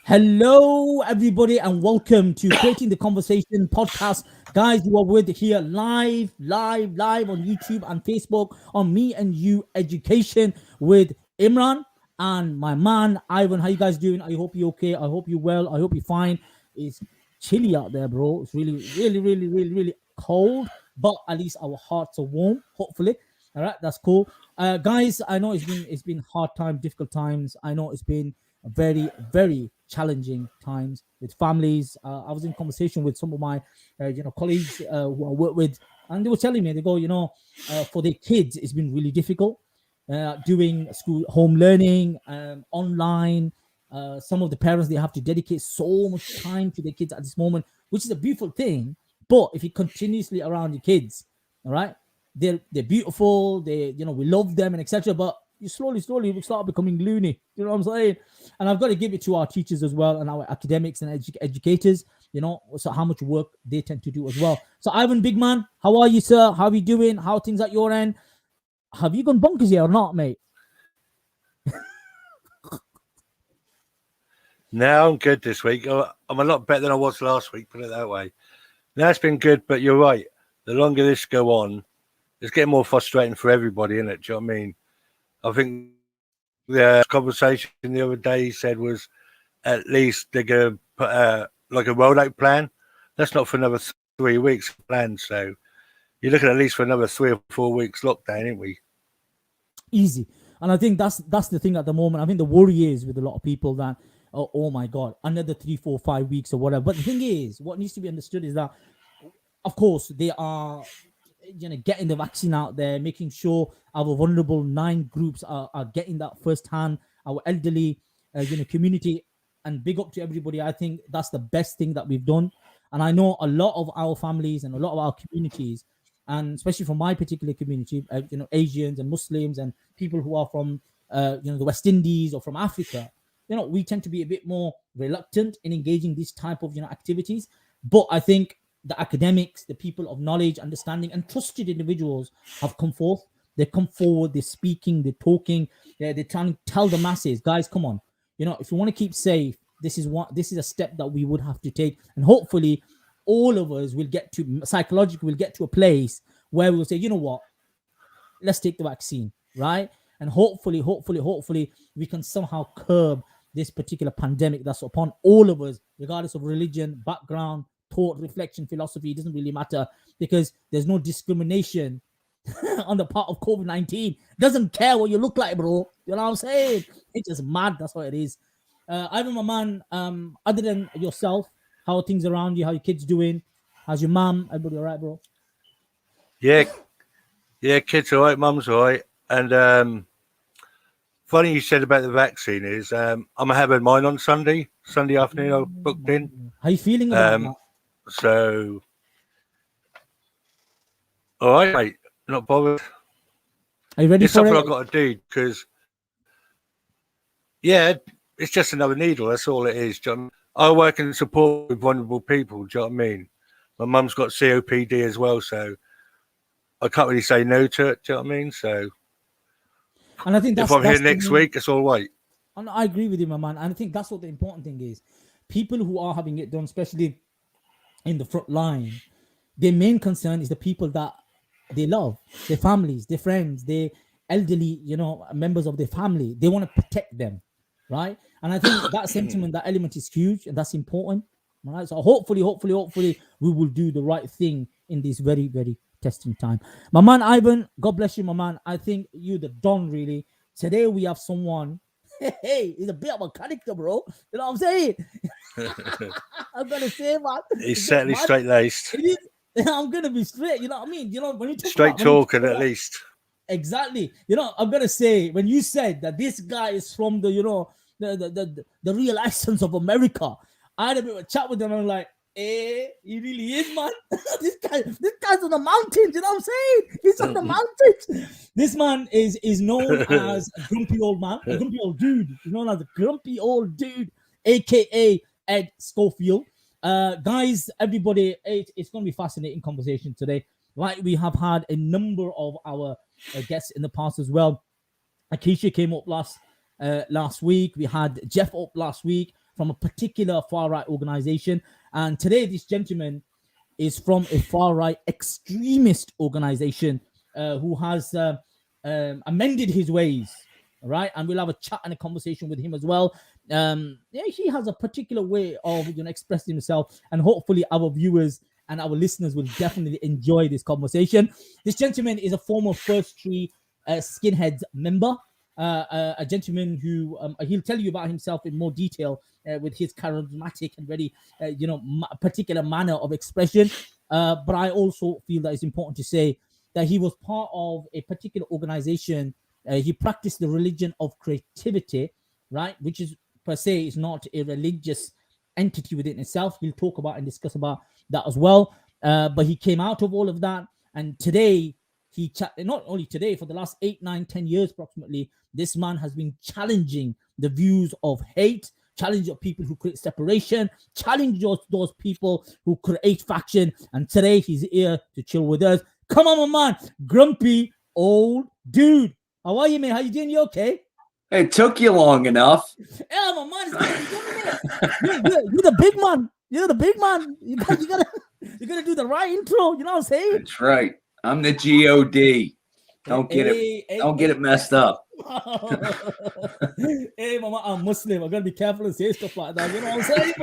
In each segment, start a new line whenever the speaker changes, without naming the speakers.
Hello, everybody, and welcome to Creating the Conversation podcast. Guys, you are with here live on YouTube and Facebook on Me and You Education with Imran and my man Ivan. How you guys doing? I hope you're okay. I hope you're well. I hope you're fine. It's chilly out there, bro. It's really cold, but at least our hearts are warm. Hopefully, all right, that's cool. Guys, I know it's been hard time, difficult times. I know it's been very challenging times with families. I was in conversation with some of my colleagues who I work with, and they were telling me, they go, for their kids it's been really difficult doing school home learning, online. Some of the parents, they have to dedicate so much time to their kids at this moment, which is a beautiful thing. But if you continuously around your kids, all right, they're beautiful, we love them and etc. But you slowly will start becoming loony. You know what I'm saying? And I've got to give it to our teachers as well, and our academics and educators. So how much work they tend to do as well. So Ivan, big man, how are you, sir? How are you doing? How are things at your end? Have you gone bonkers here or not, mate?
No, I'm good this week. I'm a lot better than I was last week, put it that way. Now it's been good, but you're right. The longer this go on, it's getting more frustrating for everybody, isn't it? Do you know what I mean? I think the conversation the other day he said was at least they're going to put like a rollout plan. That's not for another 3 weeks planned. So you're looking at least for another 3 or 4 weeks lockdown, ain't we?
Easy. And I think that's the thing at the moment. I think the worry is with a lot of people that, oh my God, another 3, 4, 5 weeks or whatever. But the thing is, what needs to be understood is that, of course, they are getting the vaccine out there, making sure our vulnerable 9 groups are getting that firsthand, our elderly community, and big up to everybody. I think that's the best thing that we've done. And I know a lot of our families and a lot of our communities, and especially from my particular community, Asians and Muslims and people who are from the West Indies or from Africa, we tend to be a bit more reluctant in engaging these type of activities. But I think the academics, the people of knowledge, understanding, and trusted individuals have come forth. They come forward, they're speaking, they're talking, they're trying to tell the masses, guys, come on. If you want to keep safe, this is a step that we would have to take. And hopefully all of us will get to, psychologically, will get to a place where we'll say, you know what, let's take the vaccine, right? And hopefully, we can somehow curb this particular pandemic that's upon all of us, regardless of religion, background, thought, reflection, philosophy. It doesn't really matter, because there's no discrimination on the part of COVID-19. Doesn't care what you look like, bro. You know what I'm saying? It's just mad. That's what it is. Ivan, my man, other than yourself, how are things around you? How are your kids doing? How's your mum? Everybody all right, bro?
Yeah, kids all right, mum's all right. And funny you said about the vaccine is I'm having mine on Sunday afternoon. I booked in.
How you feeling about that?
So, all right, mate. Not bothered.
Are you ready
it's
for
something
it?
I've got to do because, yeah, it's just another needle. That's all it is. Do you know what I mean? I work in support with vulnerable people. Do you know what I mean? My mum's got COPD as well, so I can't really say no to it. Do you know what I mean? So,
and I think
if I'm here next week, it's all right.
And I agree with you, my man. And I think that's what the important thing is. People who are having it done, especially in the front line, their main concern is the people that they love, their families, their friends, their elderly, members of their family. They want to protect them, right? And I think that sentiment, that element is huge, and that's important, right? So hopefully, we will do the right thing in this very, very testing time. My man Ivan, God bless you, my man. I think you the don, really. Today we have someone. Hey, he's a bit of a character, bro. You know what I'm saying? I'm gonna say, man.
He's certainly straight-laced.
I'm gonna be straight. You know what I mean? When you talk
straight talking, at least.
Exactly. I'm gonna say, when you said that this guy is from the real essence of America, I had a bit of a chat with him. And I'm like, he really is, man. this guy's on the mountains. You know what I'm saying? He's on the mountains. This man is known as a grumpy old man, a grumpy old dude. He's known as a grumpy old dude, aka Ed Schofield. Guys, everybody, it's going to be fascinating conversation today. Like we have had a number of our guests in the past as well. Akeisha came up last week. We had Jeff up last week. from a particular far-right organization. And today, this gentleman is from a far-right extremist organization who has amended his ways, right? And we'll have a chat and a conversation with him as well. He has a particular way of expressing himself, and hopefully our viewers and our listeners will definitely enjoy this conversation. This gentleman is a former First Tree Skinheads member, a gentleman who he'll tell you about himself in more detail with his charismatic and very, particular manner of expression. But I also feel that it's important to say that he was part of a particular organization. He practiced the religion of creativity, right? Which is per se is not a religious entity within itself. We'll talk about and discuss about that as well. But he came out of all of that, and today not only today, for the last 8, 9, 10 years approximately, this man has been challenging the views of hate, challenge of people who create separation, challenge those people who create faction. And today he's here to chill with us. Come on, my man, grumpy old dude. How are you, man? How you doing? You okay?
It took you long enough.
Yeah, my man, you're the big man. You're the big man. You gotta do the right intro. You know what I'm saying?
That's right. I'm the God. Don't get it messed up.
Hey, mama, I'm Muslim. I gotta be careful and say stuff like that. You know what I'm saying,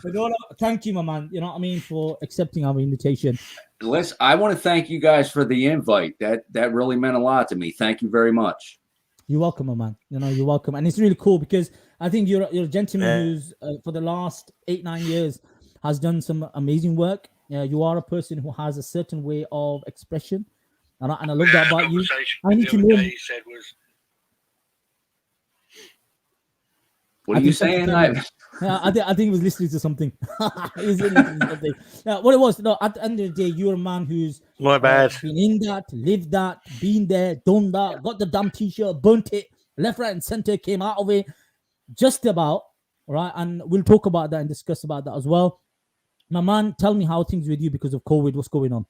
bro? Thank you, my man. You know what I mean, for accepting our invitation.
Listen, I want to thank you guys for the invite. That really meant a lot to me. Thank you very much.
You're welcome, my man. You're welcome, and it's really cool because I think you're a gentleman who's for the last 8, 9 years has done some amazing work. You are a person who has a certain way of expression, and I love that about you. I need to know.
What are you saying?
I think he was listening to something. He was listening to something. What it was, at the end of the day, you're a man who's
my bad.
Been in that, lived that, been there, done that, got the damn t-shirt, burnt it, left, right, and center, came out of it, just about, right? And we'll talk about that and discuss about that as well. My man, tell me how things with you because of COVID. What's going on?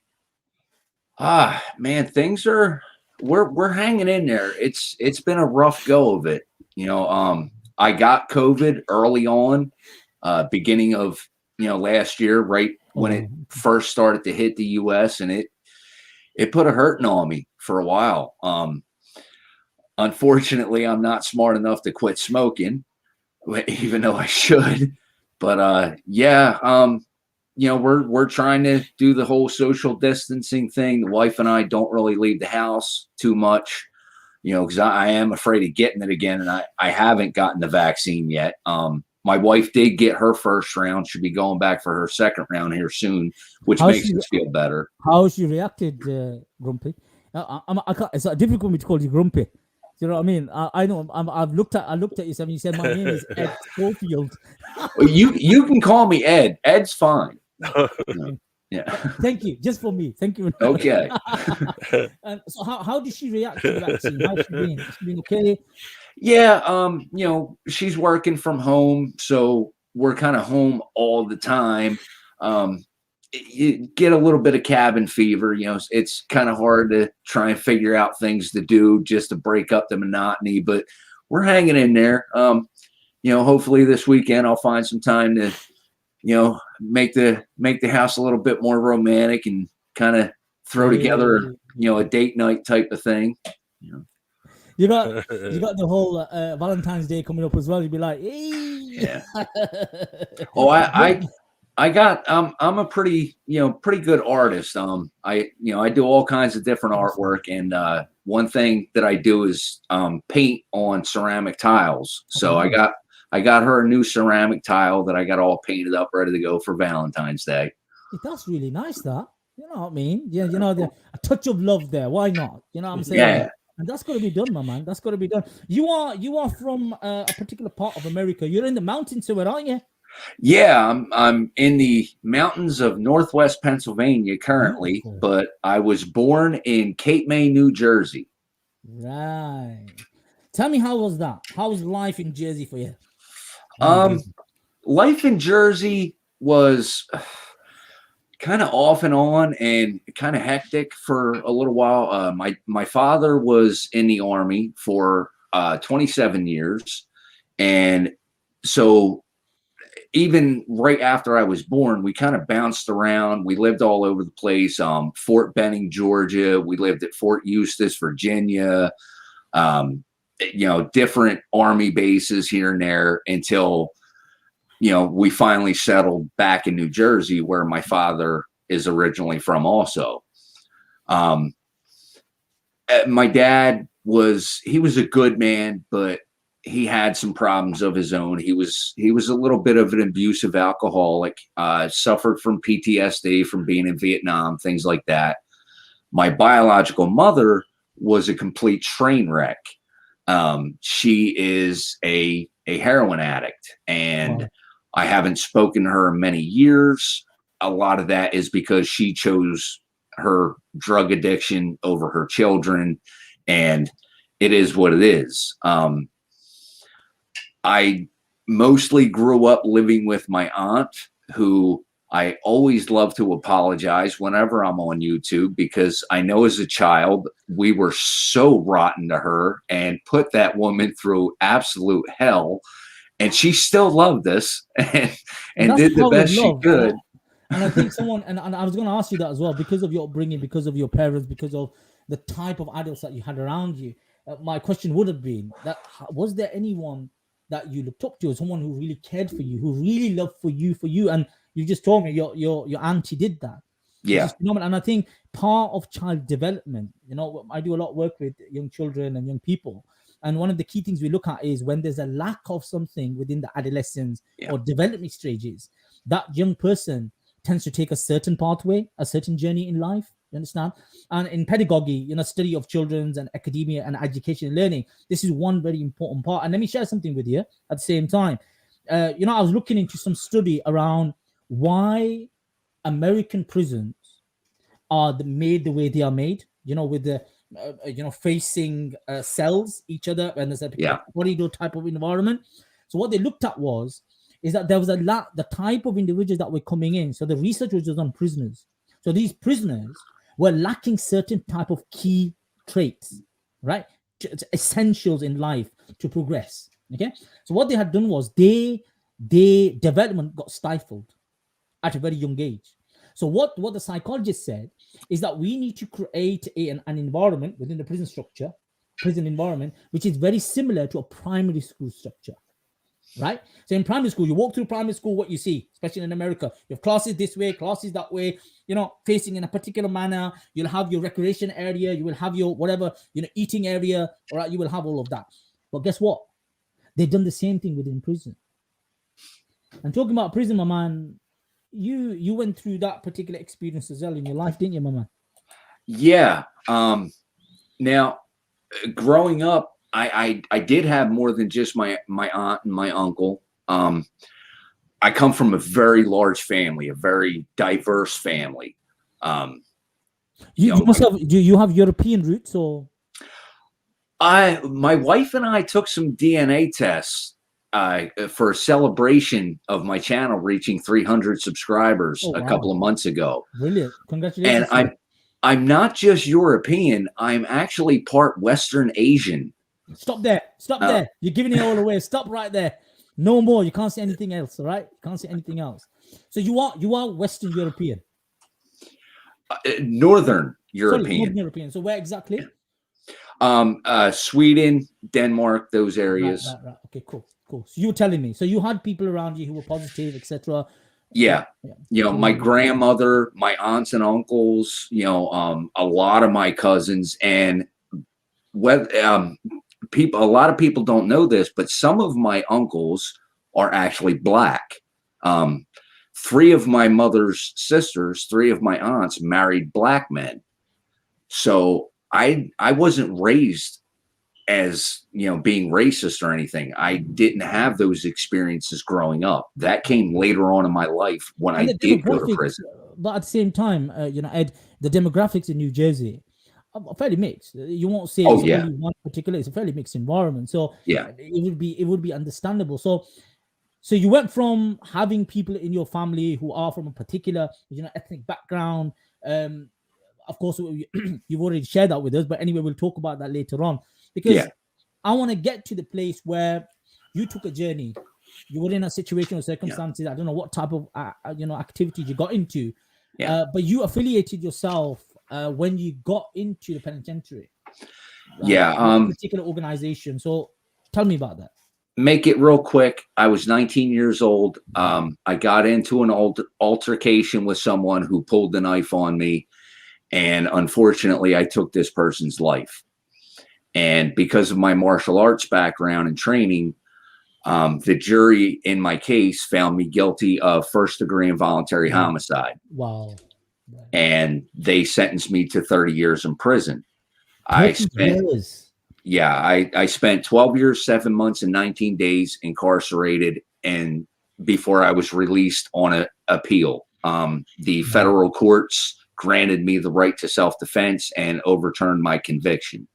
Man, things are we're hanging in there. It's been a rough go of it. I got COVID early on, beginning of last year, right when it first started to hit the US, and it put a hurting on me for a while. Unfortunately, I'm not smart enough to quit smoking, even though I should. But we're trying to do the whole social distancing thing. The wife and I don't really leave the house too much, because I am afraid of getting it again, and I haven't gotten the vaccine yet. My wife did get her first round. She'll be going back for her second round here soon, which makes us feel better.
How she reacted, Grumpy? It's difficult for me to call you Grumpy. You know what I mean? I know. I looked at you, and you said my name is Ed Schofield.
Well, you can call me Ed. Ed's fine. Yeah.
Thank you. Just for me. Thank you.
Okay.
So how did she react to the vaccine? How's she been? Has she been okay?
Yeah. She's working from home, so we're kind of home all the time. You get a little bit of cabin fever. It's kind of hard to try and figure out things to do just to break up the monotony, but we're hanging in there. Hopefully this weekend I'll find some time to, make the house a little bit more romantic and kind of throw together, a date night type of thing.
You got the whole Valentine's Day coming up as well. You'd be like, hey.
Yeah. Oh, I'm a pretty good artist. I do all kinds of different artwork, and one thing that I do is paint on ceramic tiles. So I got her a new ceramic tile that I got all painted up, ready to go for Valentine's Day.
That's really nice, that. You know what I mean? Yeah, a touch of love there. Why not? You know what I'm saying?
Yeah.
And that's got to be done, my man. That's got to be done. You are from a particular part of America. You're in the mountains somewhere, aren't you?
Yeah, I'm in the mountains of Northwest Pennsylvania currently, but I was born in Cape May, New Jersey.
Right. Tell me, how was that? How was life in Jersey for you?
Life in Jersey was kind of off and on and kind of hectic for a little while. My father was in the Army for 27 years. And so even right after I was born, we kind of bounced around. We lived all over the place. Fort Benning, Georgia. We lived at Fort Eustis, Virginia. Different Army bases here and there until, we finally settled back in New Jersey, where my father is originally from also. My dad was a good man, but he had some problems of his own. He was a little bit of an abusive alcoholic, suffered from PTSD from being in Vietnam, things like that. My biological mother was a complete train wreck. She is a heroin addict, and
Wow.
I haven't spoken to her in many years. A lot of that is because she chose her drug addiction over her children, and it is what it is. I mostly grew up living with my aunt, who I always love to apologize whenever I'm on YouTube, because I know as a child we were so rotten to her and put that woman through absolute hell, and she still loved us and
That's
did the
power of
best she
love.
could.
And I think someone, and I was going to ask you that as well, because of your upbringing, because of your parents, because of the type of adults that you had around you. My question would have been that: was there anyone that you looked up to, someone who really cared for you, who really loved for you? And you just told me your auntie did that, which
Yeah.
is phenomenal. And I think part of child development, I do a lot of work with young children and young people. And one of the key things we look at is when there's a lack of something within the adolescence or development stages, that young person tends to take a certain pathway, a certain journey in life. You understand? And in pedagogy, study of children's and academia and education and learning, this is one very important part. And let me share something with you at the same time. I was looking into some study around why American prisons are made the way they are made, with the facing cells each other, and there's a corridor type of environment. So what they looked at is that there was the type of individuals that were coming in. So the research was just on prisoners. So these prisoners were lacking certain type of key traits, right? Essentials in life to progress. Okay. So what they had done was their development got stifled at a very young age. So what the psychologist said is that we need to create an environment within the prison environment, which is very similar to a primary school structure. Right? So in primary school, you walk through primary school, what you see, especially in America, you have classes this way, classes that way, facing in a particular manner. You'll have your recreation area, you will have your whatever, eating area, all right, you will have all of that. But guess what? They've done the same thing within prison. And talking about prison, my man, you went through that particular experience as well in your life, didn't you, my man?
Yeah. Now, growing up, I did have more than just my aunt and my uncle. I come from a very large family, a very diverse family.
You must have. Do you have European roots or?
My wife and I took some DNA tests for a celebration of my channel reaching 300 subscribers a couple of months ago.
Brilliant! Congratulations!
And I'm not just European. I'm actually part Western Asian.
Stop there. You're giving it all away. Stop right there. No more. You can't say anything else. All right. You can't say anything else. So you are Western European.
Northern European.
Sorry, Northern European. So where exactly?
Sweden, Denmark, those areas.
Right. Okay, cool. So you were telling me. So you had people around you who were positive, etc.
Yeah. My grandmother, my aunts and uncles, a lot of my cousins, and a lot of people don't know this, but some of my uncles are actually black. 3 of my mother's sisters, 3 of my aunts married black men. So I wasn't raised as, being racist or anything. I didn't have those experiences growing up. That came later on in my life when I did go to prison.
But at the same time, Ed, the demographics in New Jersey are fairly mixed. You won't say it's only one particular. It's a fairly mixed environment. So it would be understandable. So you went from having people in your family who are from a particular ethnic background. Of course, you've already shared that with us. But anyway, we'll talk about that later on, because I want to get to the place where you took a journey. You were in a situation or circumstances. I don't know what type of activities you got into, but you affiliated yourself when you got into the penitentiary. With a particular organization. So tell me about that.
Make it real quick. I was 19 years old. I got into an altercation with someone who pulled the knife on me, and unfortunately, I took this person's life. And because of my martial arts background and training, the jury in my case found me guilty of first-degree involuntary homicide.
Wow.
And they sentenced me to 30 years in prison. I spent 12 years, 7 months, and 19 days incarcerated, and before I was released on an appeal. The federal courts granted me the right to self-defense and overturned my conviction.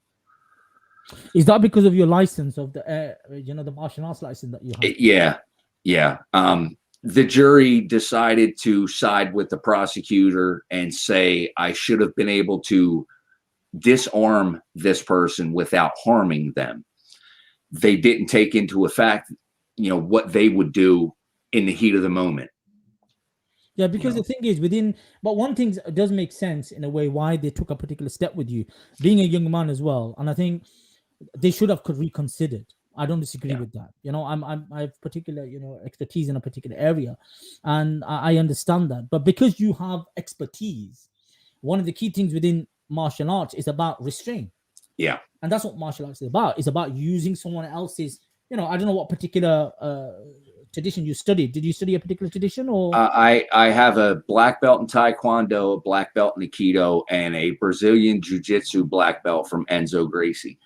Is that because of your license of the the martial arts license that you have?
Yeah. The jury decided to side with the prosecutor and say I should have been able to disarm this person without harming them. They didn't take into effect, what they would do in the heat of the moment.
Yeah, because the thing is but one thing does make sense in a way why they took a particular step with you, being a young man as well. And I think they should have reconsidered. I don't disagree with that. I have particular, expertise in a particular area, and I understand that. But because you have expertise, one of the key things within martial arts is about restraint.
Yeah.
And that's what martial arts is about. It's about using someone else's, I don't know what particular tradition you studied. Did you study a particular tradition or?
I have a black belt in Taekwondo, a black belt in Aikido, and a Brazilian Jiu-Jitsu black belt from Enzo Gracie.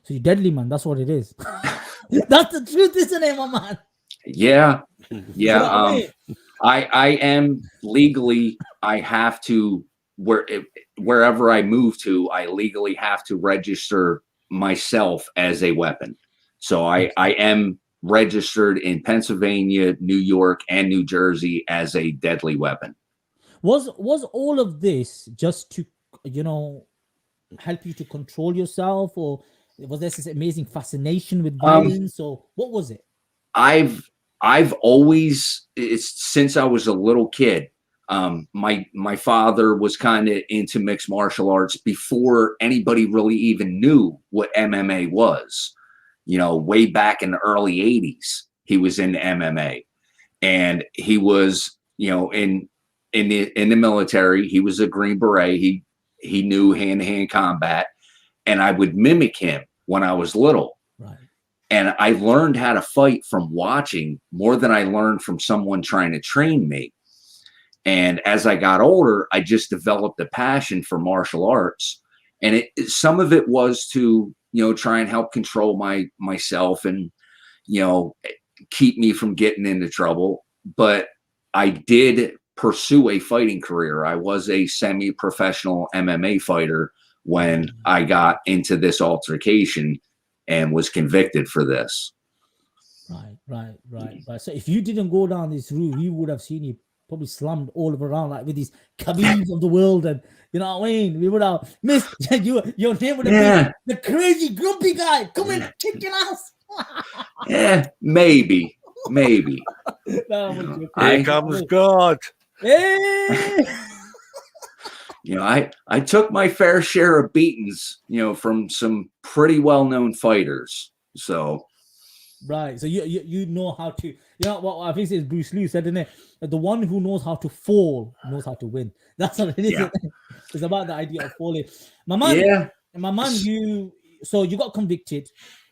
So you're deadly, man. That's what it is. That's the truth, isn't it, my man?
Yeah. I am legally, I have to, wherever I move to, I legally have to register myself as a weapon. So I am registered in Pennsylvania, New York, and New Jersey as a deadly weapon.
Was all of this just to, help you to control yourself, or was there this amazing fascination with violence, or what was it?
I've always, since I was a little kid, my father was kind of into mixed martial arts before anybody really even knew what MMA was. Way back in the early 80s, he was in MMA, and he was, in the military. He was a Green Beret. He knew hand-to-hand combat, and I would mimic him when I was little.
Right.
And I learned how to fight from watching more than I learned from someone trying to train me. And as I got older, I just developed a passion for martial arts. And some of it was to, try and help control myself and, keep me from getting into trouble. But I did pursue a fighting career. I was a semi-professional MMA fighter when I got into this altercation and was convicted for this.
Right. So if you didn't go down this route, you would have seen you probably slammed all around like with these Khabibs of the world, and you know what I mean. We would have missed you. Your name would have been the crazy grumpy guy. Come and kick your ass.
Maybe.
Here comes God.
Hey.
I took my fair share of beatings, from some pretty well-known fighters. So,
right. So you know how to, what I think it's Bruce Lee said, isn't it? The one who knows how to fall knows how to win. That's what it is. Yeah. It's about the idea of falling. My man, you got convicted.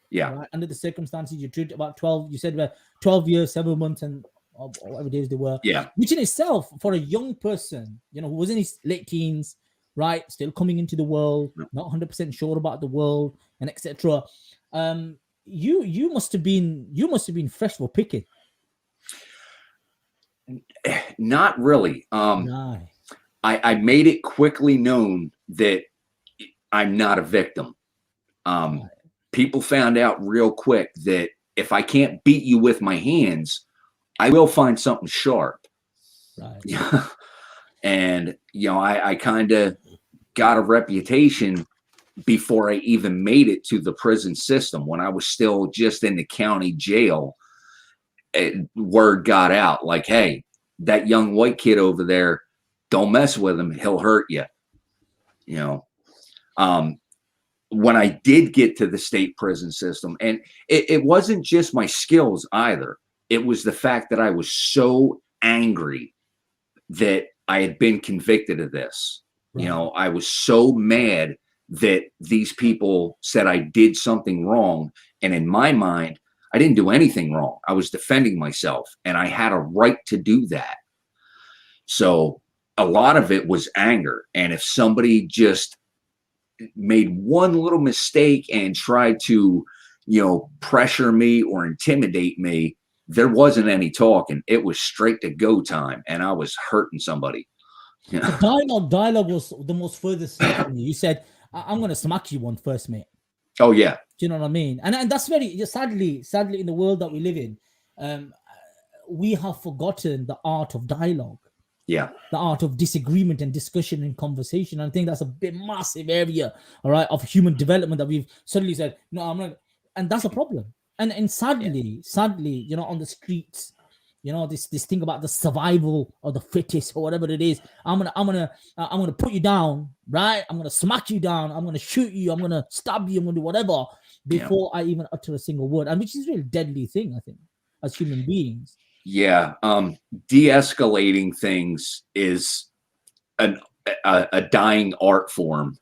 Yeah.
Right? Under the circumstances, you treated about 12. You said about 12 years, 7 months, and whatever days they were.
Yeah.
Which in itself, for a young person, who was in his late teens, right, still coming into the world, not 100% sure about the world, and etc. You must have been fresh for picking.
Not really. I made it quickly known that I'm not a victim. People found out real quick that if I can't beat you with my hands, I will find something sharp.
Right.
And, I kind of got a reputation before I even made it to the prison system. When I was still just in the county jail, word got out like, hey, that young white kid over there, don't mess with him. He'll hurt you. You know, when I did get to the state prison system, and it wasn't just my skills either. It was the fact that I was so angry that I had been convicted of this. Right. You know, I was so mad that these people said I did something wrong. And in my mind, I didn't do anything wrong. I was defending myself, and I had a right to do that. So a lot of it was anger. And if somebody just made one little mistake and tried to, you know, pressure me or intimidate me, there wasn't any talking. It was straight to go time, and I was hurting somebody.
Yeah. Dialogue was the most furthest thing from you. You said, I'm going to smack you one first, mate.
Oh, yeah.
Do you know what I mean? And that's very, sadly, in the world that we live in, we have forgotten the art of dialogue.
Yeah.
The art of disagreement and discussion and conversation. And I think that's a big, massive area, all right, of human development that we've suddenly said, no, I'm not. And that's a problem. And sadly, you know, on the streets, you know, this thing about the survival of the fittest or whatever it is. I'm gonna put you down, right? I'm gonna smack you down. I'm gonna shoot you. I'm gonna stab you. I'm gonna do whatever before I even utter a single word. And which is a really deadly thing, I think, as human beings.
Yeah. De-escalating things is a dying art form.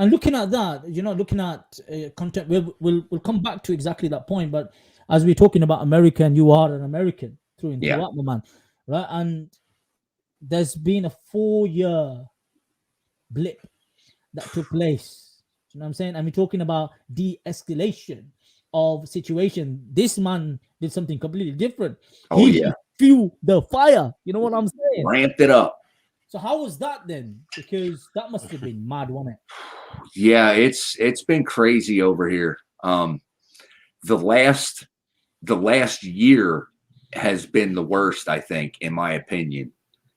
And looking at that, you know, looking at content, we'll come back to exactly that point. But as we're talking about America, and you are an American through and throughout, my man, right? And there's been a 4-year blip that took place. You know what I'm saying? And we're talking about de-escalation of situation. This man did something completely different.
Oh,
he fueled the fire. You know what I'm saying?
Ramped it up.
So how was that then? Because that must have been mad, wasn't it?
Yeah, it's been crazy over here. The last year has been the worst, I think, in my opinion.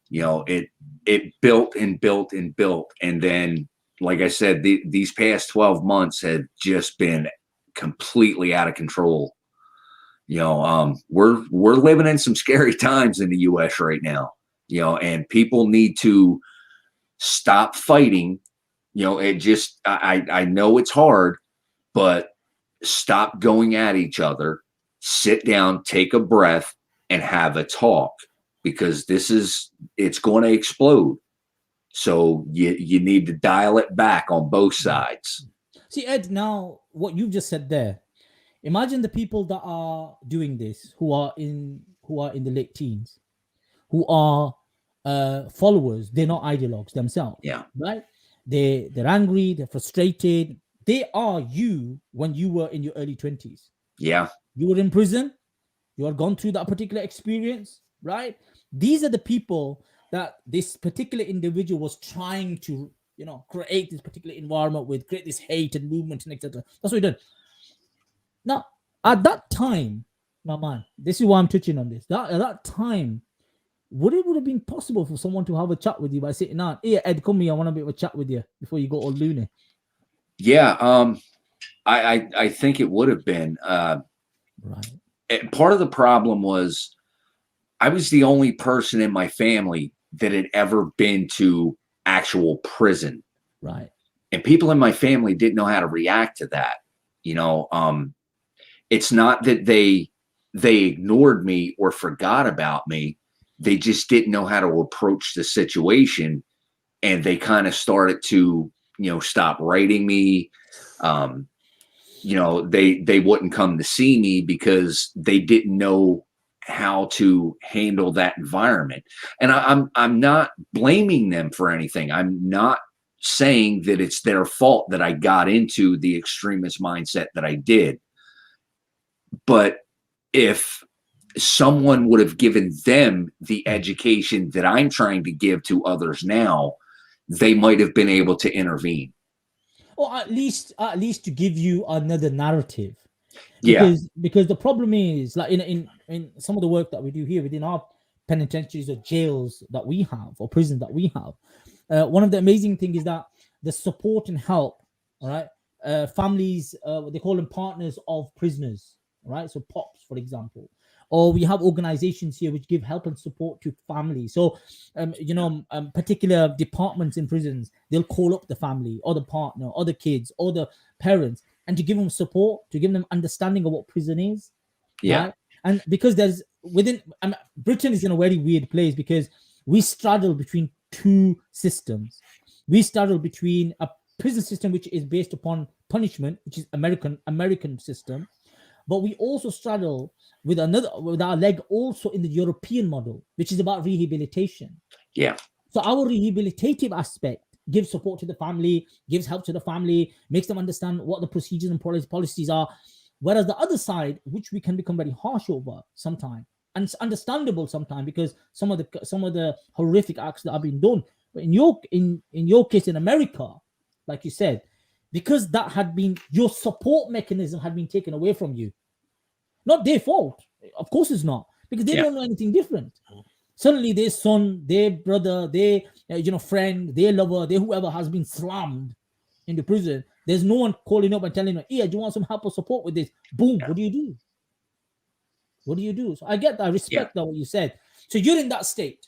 You know, it built and built and built, and then, like I said, these past 12 months have just been completely out of control. You know, we're living in some scary times in the U.S. right now. You know, and people need to stop fighting. You know, it just, I know it's hard, but stop going at each other, sit down, take a breath, and have a talk, because it's going to explode. So you need to dial it back on both sides.
See, Ed, now what you've just said there, imagine the people that are doing this, who are in the late teens, who are followers. They're not ideologues themselves.
Yeah.
Right? They're angry, they're frustrated. They are you when you were in your early 20s.
Yeah.
You were in prison. You had gone through that particular experience, right? These are the people that this particular individual was trying to, you know, create this particular environment with, create this hate and movement and etc. That's what he did. Now, at that time, my man, this is why I'm touching on this. At that time, would it have been possible for someone to have a chat with you by sitting down? Hey, Ed, come here. I want a bit of a chat with you before you go all loony.
Yeah, I think it would have been. Right. Part of the problem was I was the only person in my family that had ever been to actual prison.
Right.
And people in my family didn't know how to react to that. You know, it's not that they ignored me or forgot about me. They just didn't know how to approach the situation, and they kind of started to, you know, stop writing me. You know, they wouldn't come to see me because they didn't know how to handle that environment. And I'm not blaming them for anything. I'm not saying that it's their fault that I got into the extremist mindset that I did. But if someone would have given them the education that I'm trying to give to others now, they might have been able to intervene.
Or at least to give you another narrative.
Yeah.
Because the problem is, like in some of the work that we do here within our penitentiaries or jails that we have, or prisons that we have, one of the amazing things is that the support and help, all right? Families, they call them partners of prisoners, all right? So POPs, for example. Or we have organizations here which give help and support to families. So, particular departments in prisons, they'll call up the family or the partner or the kids or the parents and to give them support, to give them understanding of what prison is.
Yeah.
Right? And because Britain is in a very weird place because we straddle between two systems. We straddle between a prison system which is based upon punishment, which is American system, but we also straddle with our leg also in the European model, which is about rehabilitation.
Yeah.
So our rehabilitative aspect gives support to the family, gives help to the family, makes them understand what the procedures and policies are. Whereas the other side, which we can become very harsh over sometimes, and it's understandable sometimes because some of the horrific acts that have been done. But in your case in America, like you said, because that had been your support mechanism had been taken away from you. Not their fault. Of course it's not. Because they don't know anything different. Suddenly their son, their brother, their friend, their lover, their whoever has been slammed into prison. There's no one calling up and telling them, do you want some help or support with this? Boom, what do you do? What do you do? So I get that. I respect that what you said. So you're in that state.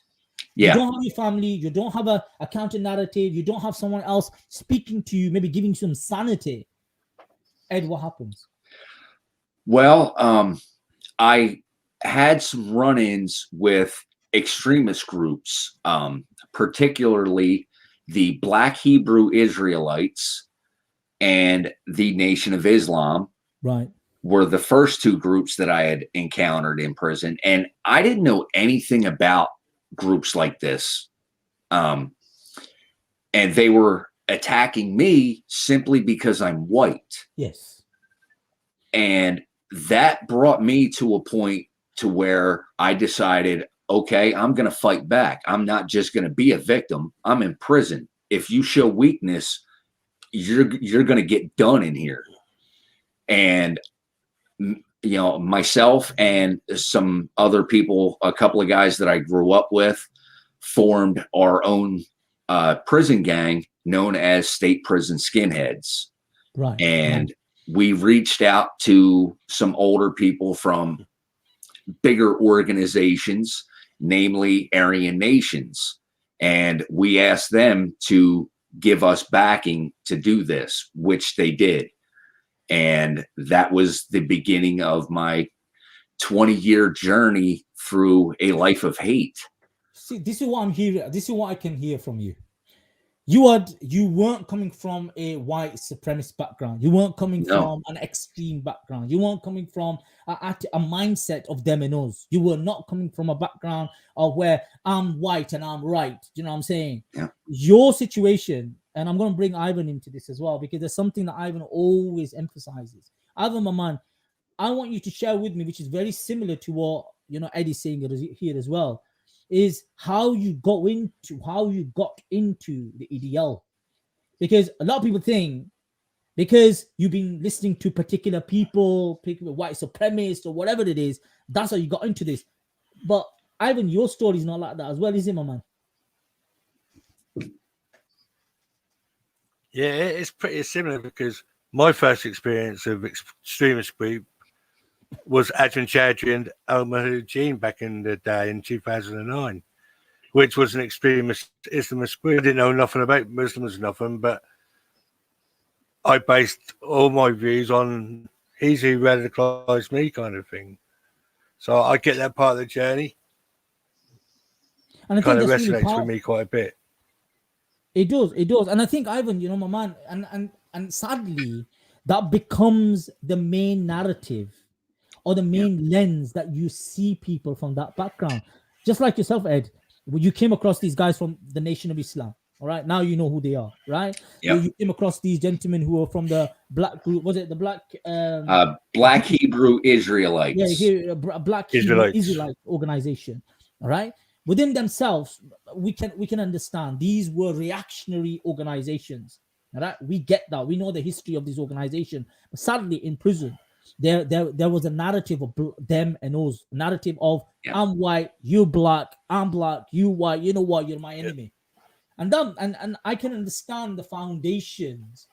You don't have your family. You don't have a counter narrative. You don't have someone else speaking to you, maybe giving you some sanity. Ed, what happens?
Well, I had some run-ins with extremist groups, particularly the Black Hebrew Israelites and the Nation of Islam.
Right.
Were the first two groups that I had encountered in prison. And I didn't know anything about groups like this. And they were attacking me simply because I'm white.
Yes.
And that brought me to a point to where I decided, okay, I'm going to fight back. I'm not just going to be a victim. I'm in prison. If you show weakness, you're going to get done in here. And myself and some other people, a couple of guys that I grew up with, formed our own prison gang known as State Prison Skinheads.
Right.
And we reached out to some older people from bigger organizations, namely Aryan Nations. And we asked them to give us backing to do this, which they did. And that was the beginning of my 20-year journey through a life of hate.
See, this is what I'm hearing. This is what I can hear from you. You weren't coming from a white supremacist background. You weren't coming from an extreme background. You weren't coming from a mindset of them and us. You were not coming from a background of where I'm white and I'm right. You know what I'm saying?
Yeah.
Your situation, and I'm going to bring Ivan into this as well, because there's something that Ivan always emphasizes. Ivan, my man, I want you to share with me, which is very similar to what Eddie's saying here as well, is how you got into the EDL. Because a lot of people think because you've been listening to particular people, white supremacists or whatever it is, that's how you got into this. But Ivan, your story is not like that as well, is it, my man?
Yeah, it's pretty similar because my first experience of extremist group was Adrian Chowdhury and Al Mahmoudin back in the day in 2009, which was an extremist Islamist group. I didn't know nothing about Muslims, nothing, but I based all my views on he's who radicalized me kind of thing. So I get that part of the journey. And I kind of resonates really with me quite a bit.
It does. And I think, Ivan, my man, and sadly, that becomes the main narrative or the main lens that you see people from that background. Just like yourself, Ed, when you came across these guys from the Nation of Islam, all right? Now you know who they are, right?
Yeah.
You came across these gentlemen who are from the black group. Was it the black?
Black Hebrew Israelites.
Yeah, Black Hebrew Israelite organization, all right? Within themselves, we can understand these were reactionary organizations, all right? We get that. We know the history of this organization. But sadly, in prison, there was a narrative of them and us, narrative of I'm white, you black, I'm black, you white, you know what, you're my enemy. And I can understand the foundations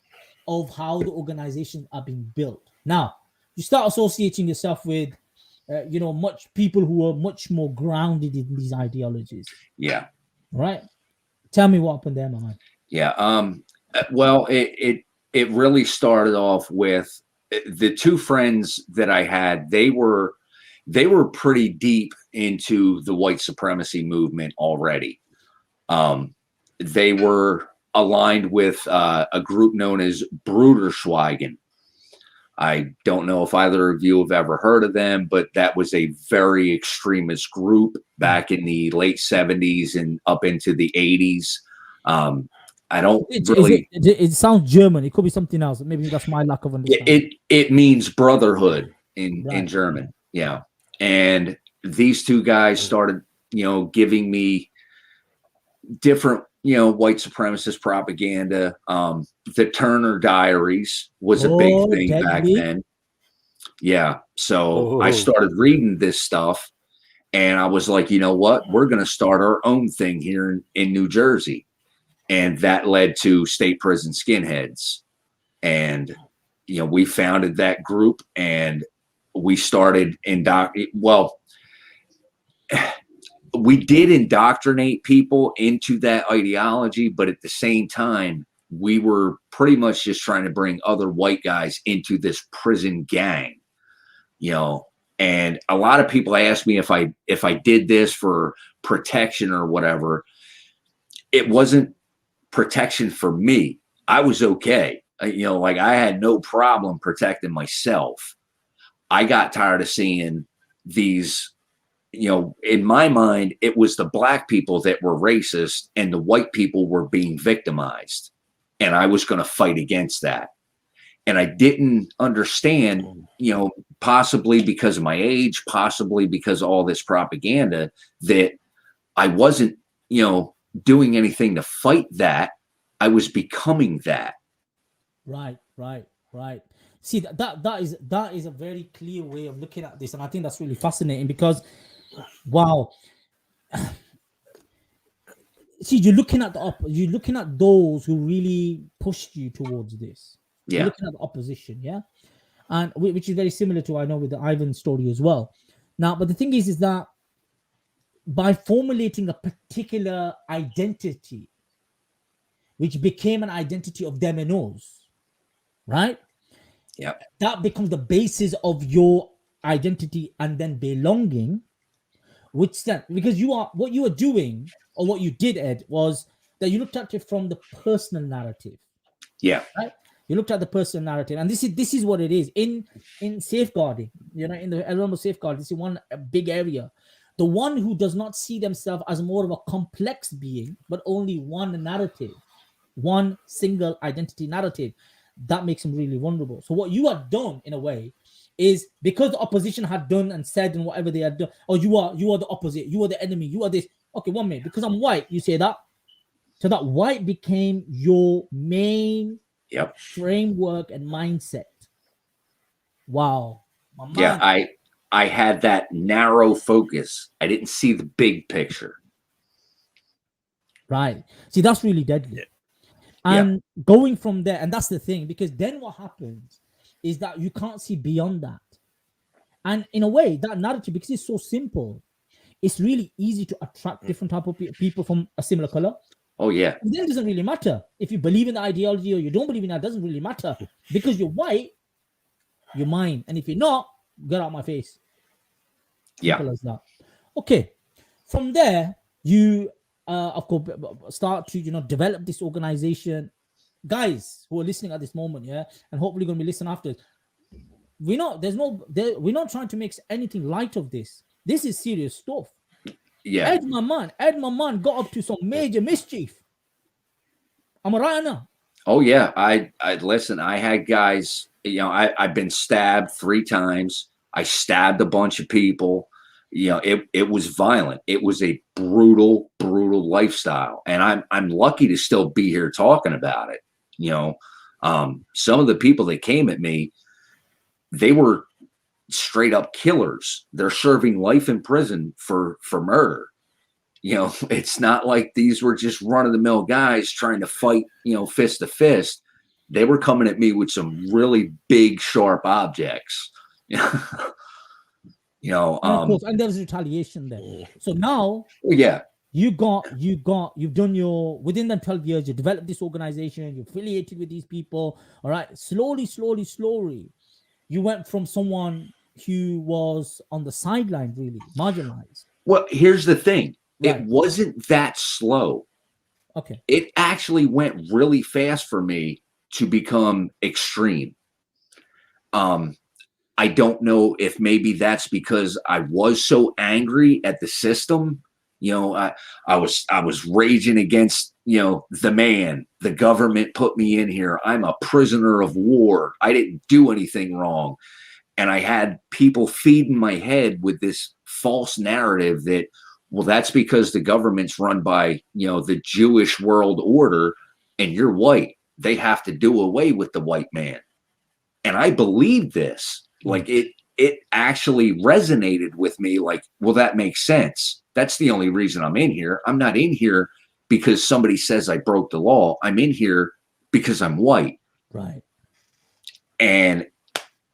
of how the organizations are being built. Now, you start associating yourself with, much people who are much more grounded in these ideologies.
Yeah.
Right? Tell me what happened there, my man.
Yeah. Well, it really started off with the two friends that I had. They were pretty deep into the white supremacy movement already. They were aligned with a group known as Bruderschweigen. I don't know if either of you have ever heard of them, but that was a very extremist group back in the late 70s and up into the 80s. I don't really.
It sounds German. It could be something else. Maybe that's my lack of understanding.
It means brotherhood in
Right.
German. Yeah. And these two guys started, giving me different, white supremacist propaganda. The Turner Diaries was a big thing back then. Yeah. So I started reading this stuff and I was like, you know what? We're going to start our own thing here in New Jersey. And that led to State Prison Skinheads. And, we founded that group and we started we did indoctrinate people into that ideology, but at the same time, we were pretty much just trying to bring other white guys into this prison gang, and a lot of people ask me if I did this for protection or whatever. It wasn't protection for me. I was okay. I had no problem protecting myself. I got tired of seeing these, in my mind, it was the black people that were racist and the white people were being victimized. And I was going to fight against that. And I didn't understand, possibly because of my age, possibly because of all this propaganda, that I wasn't, doing anything to fight that. I was becoming that.
Right. See, that is a very clear way of looking at this, and I think that's really fascinating because, wow. See, you're looking at those who really pushed you towards this.
Yeah.
You're looking at the opposition, yeah, and which is very similar to, I know, with the Ivan story as well. Now, but the thing is that by formulating a particular identity, which became an identity of them and us, right?
Yeah.
That becomes the basis of your identity and then belonging, which then, because what you are doing, or what you did, Ed, was that you looked at it from the personal narrative.
Yeah.
Right? You looked at the personal narrative, and this is what it is in safeguarding. In the realm of safeguarding, this is one big area. The one who does not see themselves as more of a complex being, but only one narrative, one single identity narrative, that makes them really vulnerable. So what you have done, in a way, is because the opposition had done and said and whatever they had done, oh, you are the opposite, you are the enemy, you are this. Okay, 1 minute, because I'm white, you say that. So that white became your main framework and mindset. Wow. My man.
Yeah, I had that narrow focus. I didn't see the big picture.
Right. See, that's really deadly.
Yeah.
And going from there, and that's the thing, because then what happens is that you can't see beyond that. And in a way, that narrative, because it's so simple, it's really easy to attract different type of people from a similar color.
Oh, yeah.
And then it doesn't really matter if you believe in the ideology or you don't believe in that. It doesn't really matter, because you're white, you're mine. And if you're not, get out of my face. Simple as that. Okay. From there, you of course start to develop this organization. Guys who are listening at this moment, and hopefully going to be listening after, we're not trying to make anything light of this. This is serious stuff.
Yeah.
Ed Maman got up to some major mischief. Am I right now?
Oh yeah. I listen, I had guys, I've been stabbed 3 times. I stabbed a bunch of people. It was violent. It was a brutal lifestyle. And I'm lucky to still be here talking about it. Some of the people that came at me, they were straight up killers. They're serving life in prison for murder. You know, it's not like these were just run-of-the-mill guys trying to fight, you know, fist to fist. They were coming at me with some really big, sharp objects. You know,
And of course, and there's retaliation there. So now
yeah,
you've done your, within the 12 years, you developed this organization, you're affiliated with these people. All right. Slowly, you went from someone who was on the sideline, really marginalized.
well, here's the thing.
Right.
It wasn't that slow.
Okay.
It actually went really fast for me to become extreme. I don't know if maybe that's because I was so angry at the system. You know, I was raging against, you know, the man. The government put me in here. I'm a prisoner of war. I didn't do anything wrong. And I had people feeding my head with this false narrative that, well, that's because the government's run by, you know, the Jewish world order and you're white. They have to do away with the white man. And I believed this. Like it actually resonated with me. Like, well, that makes sense. That's the only reason I'm in here. I'm not in here because somebody says I broke the law. I'm in here because I'm white.
Right.
And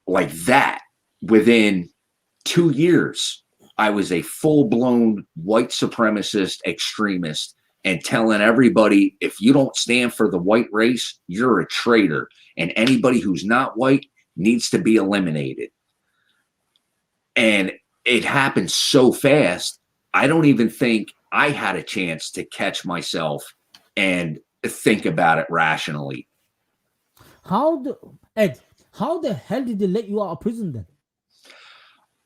like that, within 2 years, I was a full-blown white supremacist extremist and telling everybody, if you don't stand for the white race, you're a traitor. And anybody who's not white needs to be eliminated. And it happened so fast, I don't even think I had a chance to catch myself and think about it rationally.
Ed, how the hell did they let you out of prison then?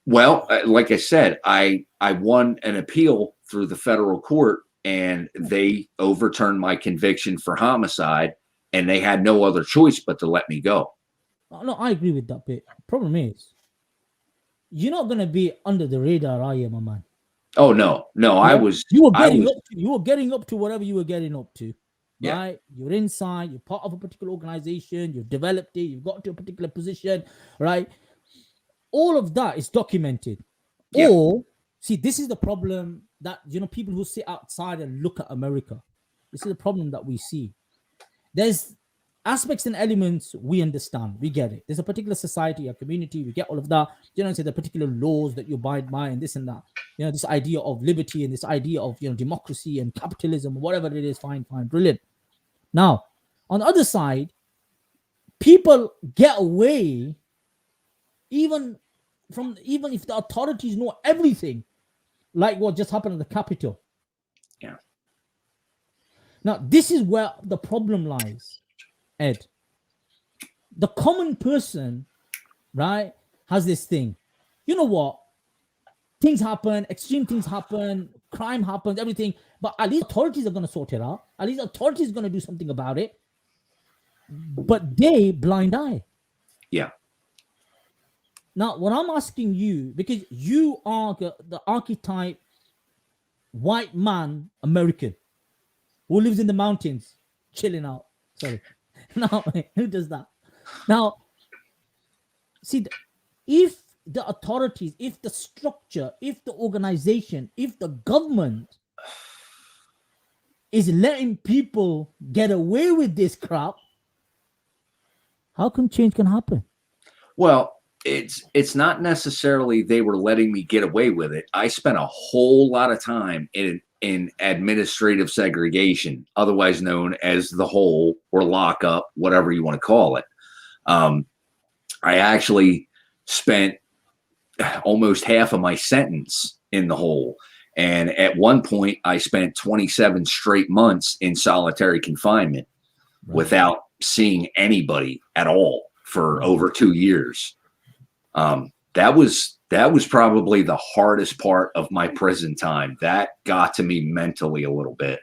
Well, like I said, I won an appeal through the federal court and they overturned my conviction for homicide and they had no other choice but to let me go.
No, I agree with that bit. Problem is, you're not going to be under the radar, are you, my man?
Oh, no.
You were getting up to whatever you were getting up to.
Yeah.
Right? You're inside, you're part of a particular organization, you've developed it, you've got to a particular position, right? All of that is documented.
Yeah.
Or, see, this is the problem that, you know, people who sit outside and look at America, this is the problem that we see. There's aspects and elements we understand, we get it. There's a particular society, a community, we get all of that. You know, say the particular laws that you abide by and this and that. You know, this idea of liberty and this idea of, you know, democracy and capitalism, whatever it is, fine, brilliant. Now, on the other side, people get away even if the authorities know everything, like what just happened at the Capitol.
Yeah.
Now, this is where the problem lies, Ed. The common person, right, has this thing. You know what? Things happen, extreme things happen, crime happens, everything. But at least authorities are going to sort it out. At least authorities are going to do something about it. But they blind eye.
Yeah.
Now, what I'm asking you, because you are the archetype white man American who lives in the mountains, chilling out. Sorry. Now, who does that? Now, see, if the authorities, if the structure, if the organization, if the government is letting people get away with this crap, how come change can happen?
Well, it's not necessarily they were letting me get away with it. I spent a whole lot of time in administrative segregation, otherwise known as the hole or lockup, whatever you want to call it. I actually spent almost half of my sentence in the hole. And at one point, I spent 27 straight months in solitary confinement without seeing anybody at all for over 2 years. That was probably the hardest part of my prison time. That got to me mentally a little bit.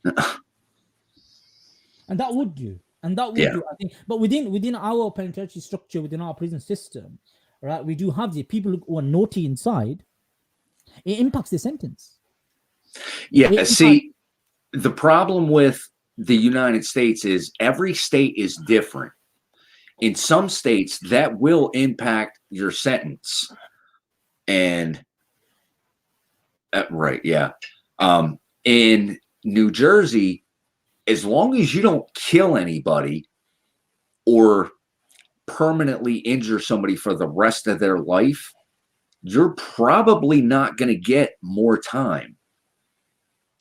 And that would do. Do, I think. But within our penitentiary structure, within our prison system, right, we do have the people who are naughty inside. It impacts the sentence.
Yeah, see, the problem with the United States is every state is different. In some states, that will impact your sentence. And right, yeah. In New Jersey, as long as you don't kill anybody or permanently injure somebody for the rest of their life, you're probably not going to get more time.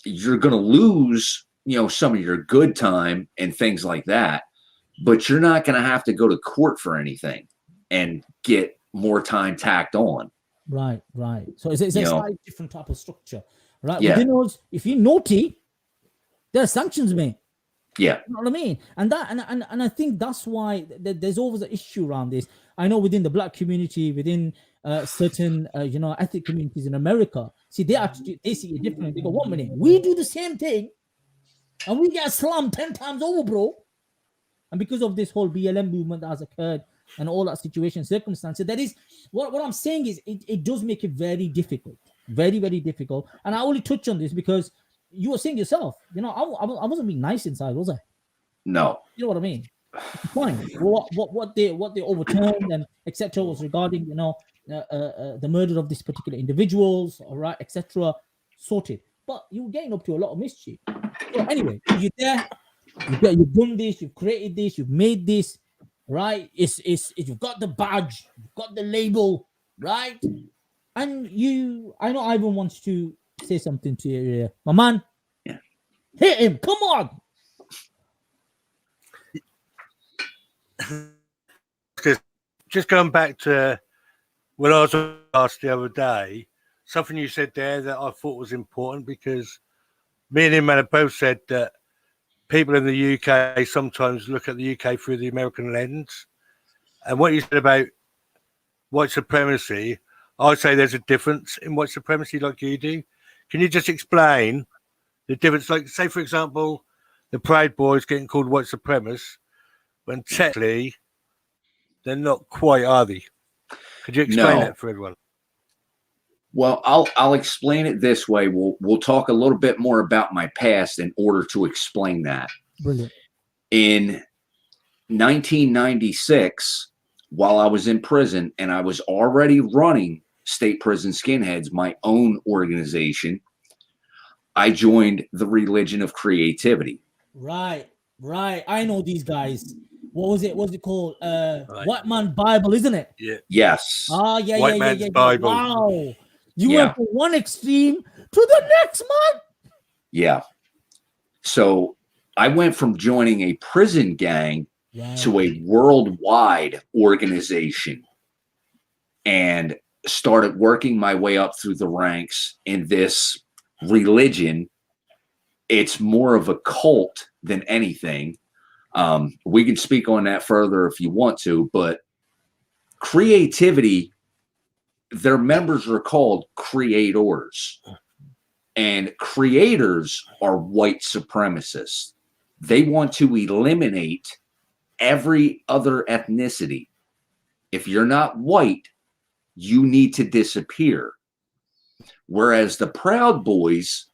You're going to lose, some of your good time and things like that, but you're not going to have to go to court for anything and get more time tacked on.
Right. So it's a slightly different type of structure, right?
Yeah.
Within those, if you're naughty, there are sanctions, mate.
Yeah.
You know what I mean? And I think that's why there's always an issue around this. I know within the black community, within certain ethnic communities in America, see, they see it differently. They go, 1 minute, we do the same thing and we get slammed 10 times over, bro. And because of this whole BLM movement that has occurred and all that situation, circumstances, that is what I'm saying is it does make it very difficult, very, very difficult. And I only touch on this because you were saying yourself, I wasn't being nice inside, was I?
No.
You know what I mean? Fine. What they overturned and etc. was regarding the murder of this particular individuals, all right, etc. Sorted. But you were getting up to a lot of mischief. So anyway, you're there. You've done this. You've created this. You've made this. Right? It's you've got the badge. You've got the label. Right? And I know Ivan wants to say something to you, my man.
Yeah.
Hit him! Come on.
Just going back to when I was asked the other day, something you said there that I thought was important, because me and him had both said that people in the UK sometimes look at the UK through the American lens. And what you said about white supremacy, I say there's a difference in white supremacy like you do. Can you just explain the difference? Like, say, for example, the Proud Boys getting called white supremacists when technically they're not quite, are they? Could you explain that for everyone?
Well, I'll explain it this way. We'll talk a little bit more about my past in order to explain that.
Brilliant.
In 1996, while I was in prison and I was already running State Prison Skinheads, my own organization, I joined the Religion of Creativity.
Right. I know these guys. What was it? What's it called? White Man Bible, isn't it?
Yeah. Yes.
Oh, yeah,
White Man's Bible.
Wow. You went from one extreme to the next, man.
Yeah. So I went from joining a prison gang to a worldwide organization and started working my way up through the ranks in this religion. It's more of a cult than anything. We can speak on that further if you want to, but creativity, their members are called creators, and creators are white supremacists. They want to eliminate every other ethnicity. If you're not white, you need to disappear. Whereas the Proud Boys,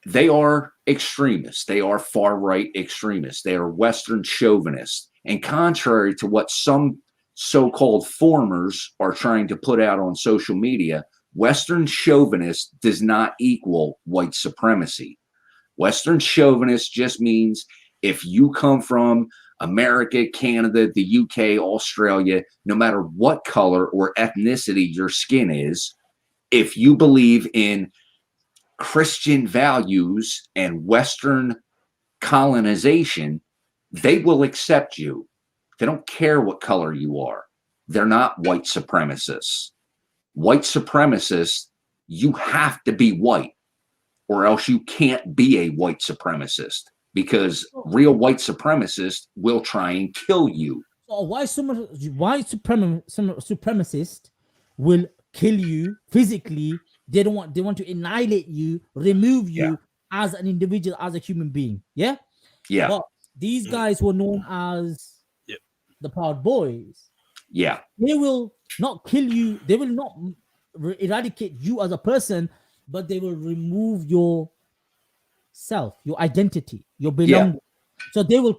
they are extremists. They are far-right extremists. They are Western chauvinists. And contrary to what some so-called formers are trying to put out on social media, Western chauvinist does not equal white supremacy. Western chauvinist just means if you come from America, Canada, the UK, Australia, no matter what color or ethnicity your skin is, if you believe in Christian values and Western colonization, they will accept you. They don't care what color you are. They're not white supremacists. White supremacists, you have to be white, or else you can't be a white supremacist, because real white supremacists will try and kill you.
So white supremacist will kill you physically. They want to annihilate you, remove you as an individual, as a human being. Yeah. But these guys were known as the Proud Boys.
Yeah.
They will not kill you. They will not eradicate you as a person, but they will remove your self, your identity, your belonging. Yeah. So they will,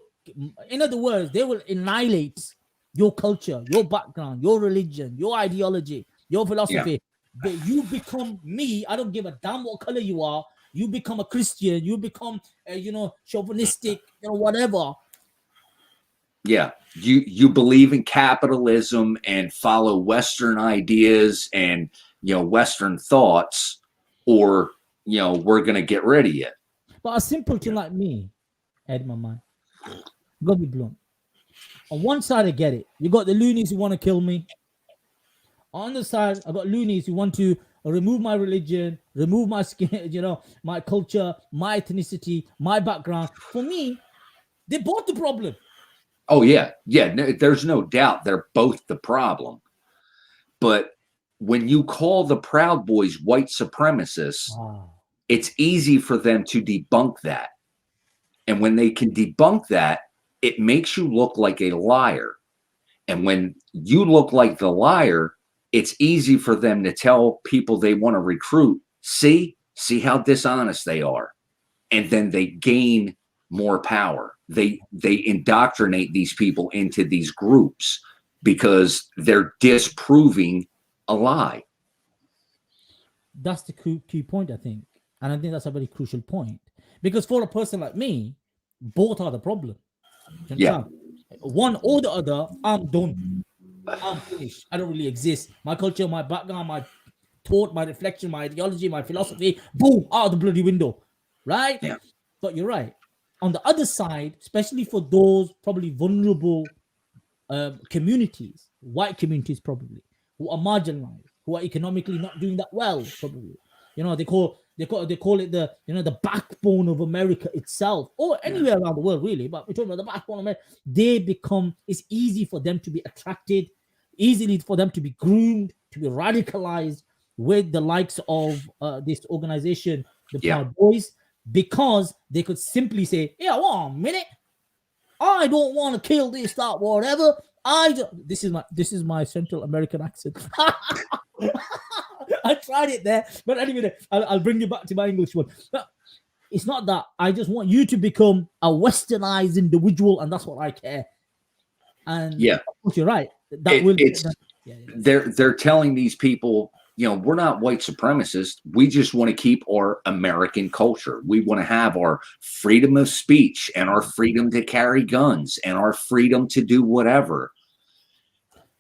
in other words, they will annihilate your culture, your background, your religion, your ideology, your philosophy. You become me. I don't give a damn what color you are. You become a Christian. You become, chauvinistic, whatever.
Yeah, you believe in capitalism and follow Western ideas and Western thoughts, or we're gonna get rid of you.
But a simpleton like me, Ed, my man, gotta be blunt. On one side, I get it. You got the loonies who want to kill me. On the side, I got loonies who want to remove my religion, remove my skin, my culture, my ethnicity, my background. For me, they're both the problem.
Oh yeah, no, there's no doubt they're both the problem. But when you call the Proud Boys white supremacists, it's easy for them to debunk that. And when they can debunk that, it makes you look like a liar. And when you look like the liar, it's easy for them to tell people they want to recruit, see how dishonest they are. And then they gain more power. They indoctrinate these people into these groups because they're disproving a lie.
That's the key point, I think. And I think that's a very crucial point. Because for a person like me, both are the problem.
Yeah.
One or the other, I'm done. I'm finished. I don't really exist. My culture, my background, my thought, my reflection, my ideology, my philosophy, boom, out of the bloody window. Right?
Yeah.
But you're right. On the other side, especially for those probably vulnerable communities, white communities probably, who are marginalized, who are economically not doing that well, probably. They call it the backbone of America itself, or anywhere around the world, really. But we're talking about the backbone of America. It's easy for them to be attracted, easily for them to be groomed, to be radicalized with the likes of this organization, the Proud Boys, because they could simply say, "Yeah, well, a minute, I don't want to kill this, that, whatever. This is my Central American accent." I tried it there, but anyway, I'll bring you back to my English one. But it's not that. I just want you to become a westernized individual, and that's what I care. And of course, you're right.
They're telling these people, we're not white supremacists. We just want to keep our American culture. We want to have our freedom of speech and our freedom to carry guns and our freedom to do whatever.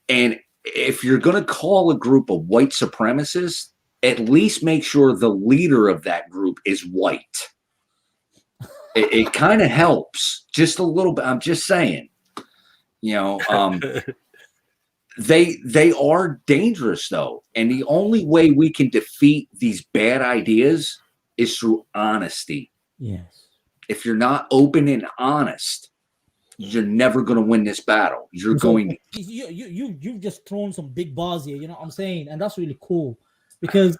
And if you're going to call a group of white supremacists, at least make sure the leader of that group is white. It kind of helps just a little bit. I'm just saying, they are dangerous though. And the only way we can defeat these bad ideas is through honesty.
Yes.
If you're not open and honest, you're never going to win this battle. You've
just thrown some big bars here, you know what I'm saying? And that's really cool because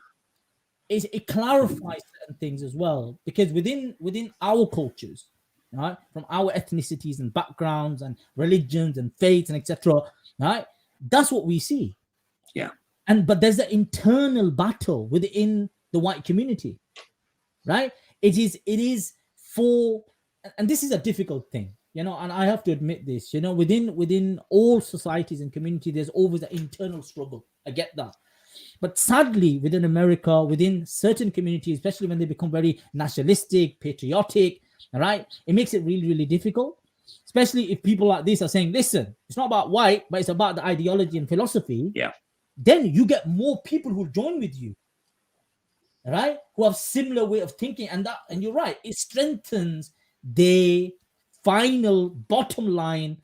it clarifies certain things as well. Because within our cultures, right, from our ethnicities and backgrounds and religions and faiths and etc., right, that's what we see.
Yeah.
But there's an internal battle within the white community, right? It is for, and this is a difficult thing. And I have to admit this, within all societies and communities, there's always an internal struggle. I get that. But sadly, within America, within certain communities, especially when they become very nationalistic, patriotic, all right, it makes it really, really difficult. Especially if people like this are saying, listen, it's not about white, but it's about the ideology and philosophy.
Yeah.
Then you get more people who join with you, right? Who have similar way of thinking. And you're right, it strengthens the final bottom line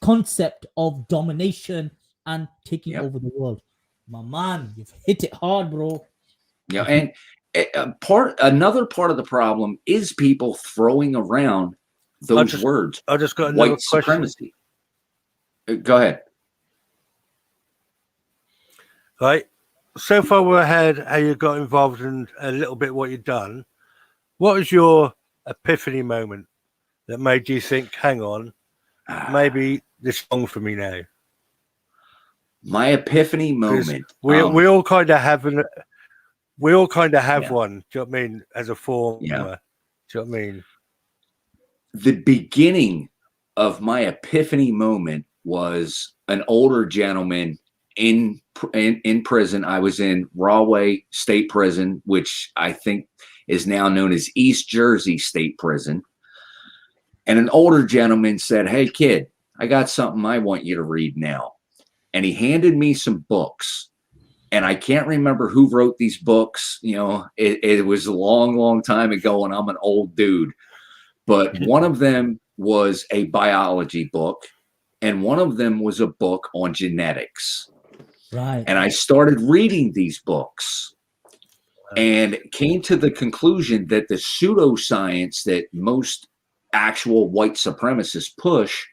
concept of domination and taking over the world. My man, you've hit it hard, bro.
Yeah, and another part of the problem is people throwing around those words.
I just got another
white supremacy. Go ahead.
Right. So far we're ahead how you got involved in a little bit what you've done. What was your epiphany moment that made you think, hang on, maybe this song for me now?
My epiphany moment.
We all kind of have one. Do you know what I mean? As a form.
Yeah.
Do you know what I mean?
The beginning of my epiphany moment was an older gentleman in prison. I was in Rahway State Prison, which I think is now known as East Jersey State Prison. And an older gentleman said, "Hey, kid, I got something I want you to read now." And he handed me some books. And I can't remember who wrote these books. You know, it was a long, long time ago, and I'm an old dude. But one of them was a biology book, and one of them was a book on genetics.
Right.
And I started reading these books and came to the conclusion that the pseudoscience that most actual white supremacists push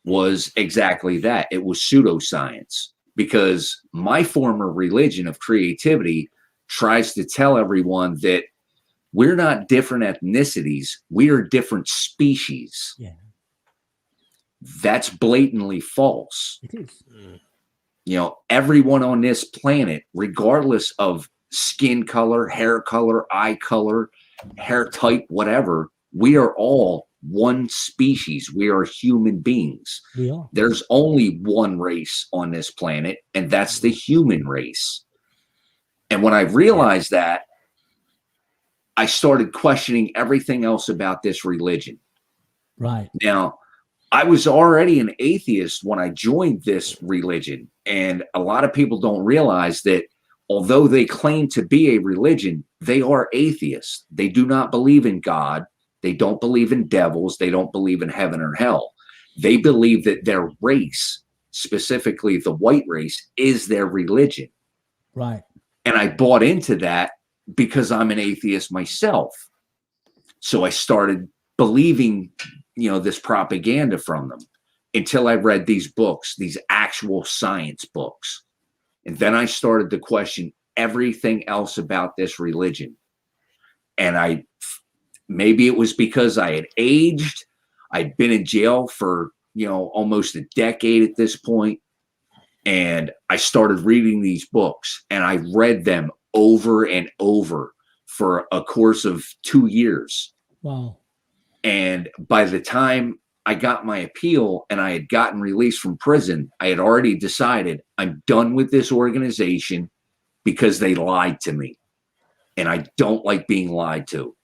was exactly that. It was pseudoscience, because my former religion of creativity tries to tell everyone that we're not different ethnicities, we are different species.
Yeah.
That's blatantly false.
It is.
You know, everyone on this planet, regardless of skin color, hair eye color, hair type, whatever, we are all one species. We are human beings.
We are.
There's only one race on this planet, and that's the human race. And when I realized that, I started questioning everything else about this religion.
Right.
Now, I was already an atheist when I joined this religion, and a lot of people don't realize that although they claim to be a religion, they are atheists. They do not believe in God. They don't believe in devils. They don't believe in heaven or hell. They believe that their race, specifically the white race, is their religion.
Right.
And I bought into that because I'm an atheist myself. So I started believing, you know, this propaganda from them until I read these books, these actual science books. And then I started to question everything else about this religion. And maybe it was because I had aged. I'd been in jail for, you know, almost a decade at this point. And I started reading these books, and I read them over and over for a course of 2 years.
Wow.
And by the time I got my appeal and I had gotten released from prison, I had already decided I'm done with this organization because they lied to me. And I don't like being lied to.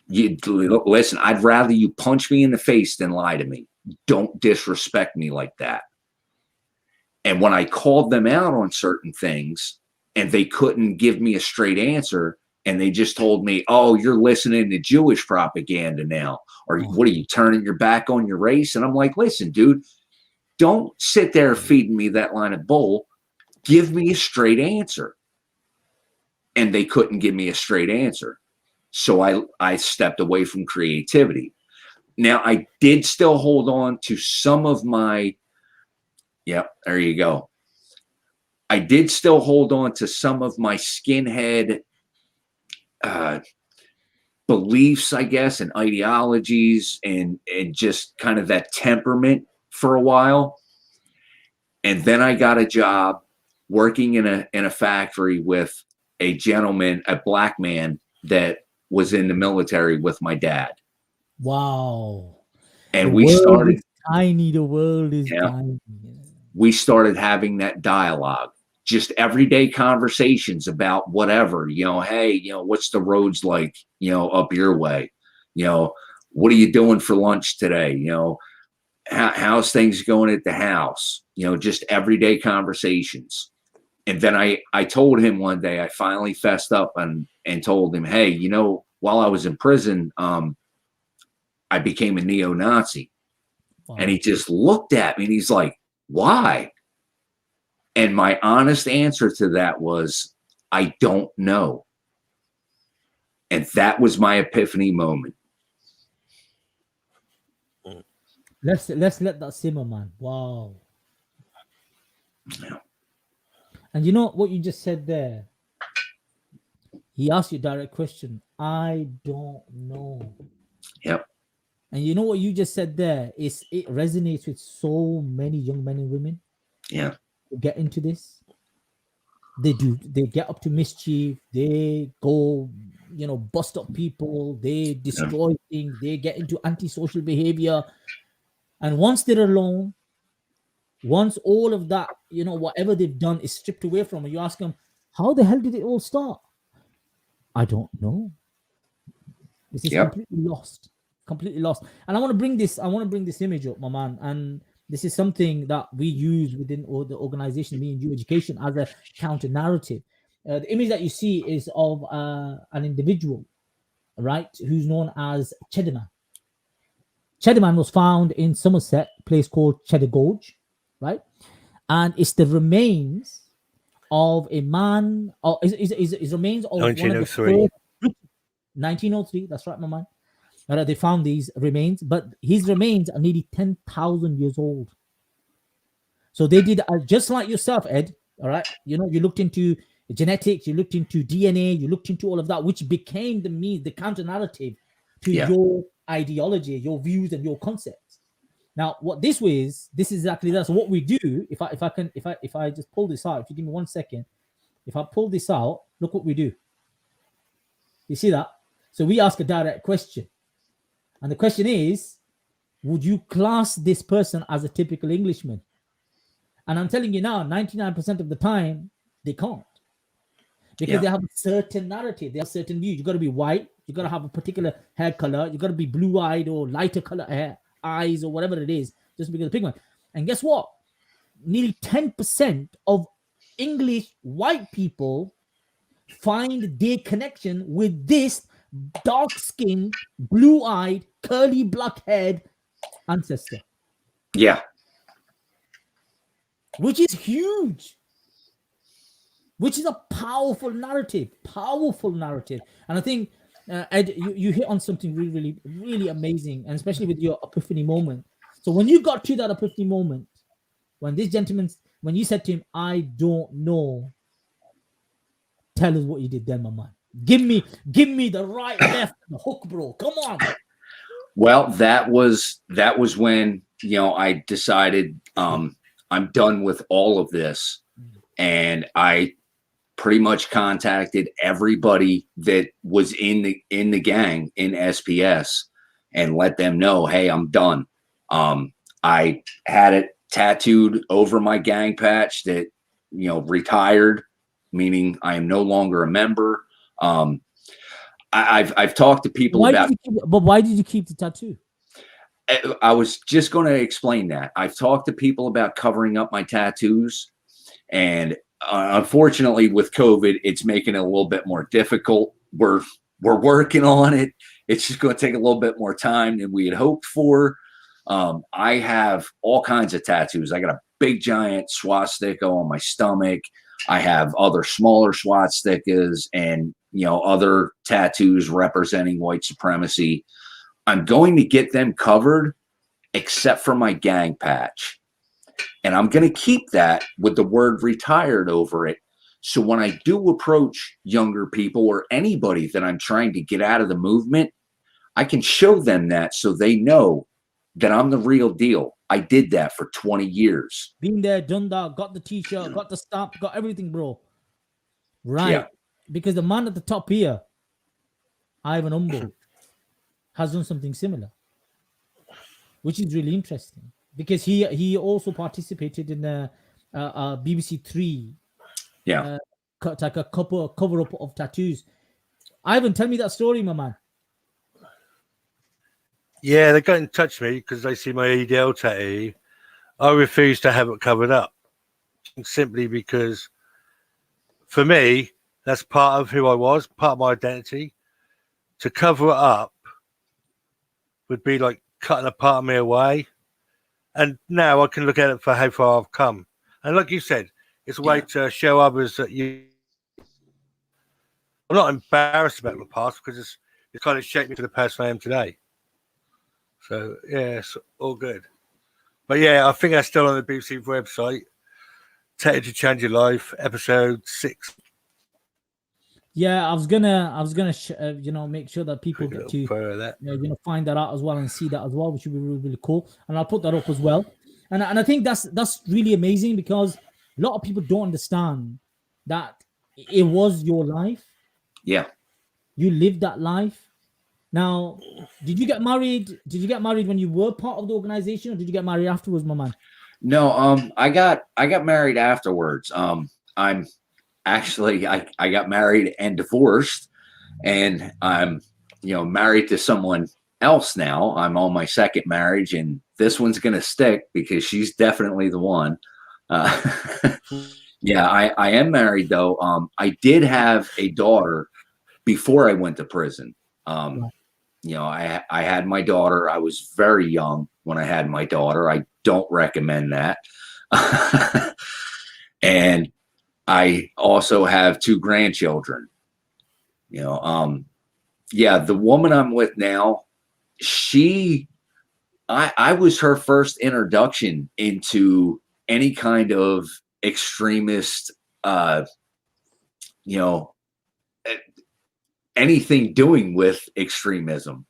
Listen, I'd rather you punch me in the face than lie to me. Don't disrespect me like that. And when I called them out on certain things and they couldn't give me a straight answer, and they just told me, "Oh, you're listening to Jewish propaganda now. Or what are you, turning your back on your race?" And I'm like, "Listen, dude, don't sit there feeding me that line of bull. Give me a straight answer." And they couldn't give me a straight answer. So I stepped away from creativity. Now, I did still hold on to some of my, yep, there you go. I did still hold on to some of my skinhead beliefs, I guess, and ideologies, and just kind of that temperament for a while. And then I got a job working in a factory with a gentleman, a black man that was in the military with my dad.
Wow.
And
The
we
world
started
is tiny. The world is
Yeah.
tiny.
we started having that dialogue, just everyday conversations about whatever, you know, hey, you know, what's the roads like, you know, up your way? You know, what are you doing for lunch today? You know, how's things going at the house? You know, just everyday conversations. And then I told him one day, I finally fessed up and told him, hey, you know, while I was in prison, I became a neo-Nazi.
Wow.
And he just looked at me and he's like, why? And my honest answer to that was, I don't know. And that was my epiphany moment.
Let's let that simmer, man. Wow.
Yeah.
And you know what you just said there? He asked you a direct question. I don't know.
Yep.
And you know what you just said there is it resonates with so many young men and women
Yeah.
who get into this. They get up to mischief, they go, you know, bust up people, they destroy things, they get into antisocial behavior. And once they're alone, Once all of that, whatever they've done is stripped away from them, you ask them, how the hell did it all start? I don't know. This is
Yep.
completely lost. And I want to bring this image up, my man. And this is something that we use within the organization, me and you education, as a counter narrative. The image that you see is of an individual, right, who's known as Cheddarman. Cheddarman was found in Somerset, a place called Cheddar Gorge, right? And it's the remains of a man, or is remains of
1903.
one of the 1903, that's right, my man. They found these remains, but his remains are nearly 10,000 years old. So they did just like yourself, Ed. All right, you looked into genetics, you looked into DNA, you looked into all of that, which became the counter narrative to your ideology, your views, and your concepts. Now, what this is exactly that. So what we do, if I just pull this out, if you give me 1 second, if I pull this out, look what we do. You see that? So we ask a direct question. And the question is, would you class this person as a typical Englishman? And I'm telling you now, 99% of the time, they can't. Because they have a certain narrative, they have a certain view. You got to be white, you got to have a particular hair color, you got to be blue-eyed or lighter color hair, eyes or whatever it is, just because of the pigment. And guess what? Nearly 10% of English white people find their connection with this dark-skinned, blue-eyed, curly, black-haired ancestor.
Yeah.
Which is huge. Which is a powerful narrative. And I think, Ed, you hit on something really, really, really amazing, and especially with your epiphany moment. So when you got to that epiphany moment, when this gentleman, when you said to him, I don't know, tell us what you did then, my man. Give me the right, left, the hook, bro. Come on.
Well, that was when, I decided I'm done with all of this. And I pretty much contacted everybody that was in the gang in SPS and let them know, hey, I'm done. I had it tattooed over my gang patch that, retired, meaning I am no longer a member. I've talked to people about.
But why did you keep the tattoo?
I was just going to explain that. I've talked to people about covering up my tattoos, and unfortunately, with COVID, it's making it a little bit more difficult. We're working on it. It's just going to take a little bit more time than we had hoped for. I have all kinds of tattoos. I got a big giant swastika on my stomach. I have other smaller swastikas and other tattoos representing white supremacy. I'm going to get them covered except for my gang patch. And I'm going to keep that with the word retired over it. So when I do approach younger people or anybody that I'm trying to get out of the movement, I can show them that so they know that I'm the real deal. I did that for 20 years.
Been there, done that, got the t-shirt, got the stamp, got everything, bro. Right.
Yeah.
Because the man at the top here, Ivan Umbo, has done something similar, which is really interesting. Because he also participated in a BBC Three, like a cover up of tattoos. Ivan, tell me that story, my man.
Yeah, they got in touch with me because they see my EDL tattoo. I refused to have it covered up, simply because, for me, that's part of who I was, part of my identity. To cover it up would be like cutting a part of me away. And now I can look at it for how far I've come. And like you said, it's a way to show others that you... I'm not embarrassed about my past because it's kind of shaped me to the person I am today. So, yeah, it's all good. But, yeah, I think that's still on the BBC website. Tattoo to Change Your Life, episode 6.
Yeah, I was gonna, make sure that people get to,
that.
find that out as well and see that as well, which would be really, really cool. And I'll put that up as well. And I think that's really amazing because a lot of people don't understand that it was your life.
Yeah,
you lived that life. Now, did you get married? Did you get married when you were part of the organization, or did you get married afterwards, my man?
No, I got married afterwards. I'm actually I got married and divorced, and I'm married to someone else now. I'm on my second marriage, and this one's gonna stick because she's definitely the one. Uh, yeah, I am married though. I did have a daughter before I went to prison. Um,
Right.
I had my daughter. I was very young when I had my daughter. I don't recommend that. And I also have two grandchildren. Yeah, the woman I'm with now, I was her first introduction into any kind of extremist, you know, anything doing with extremism.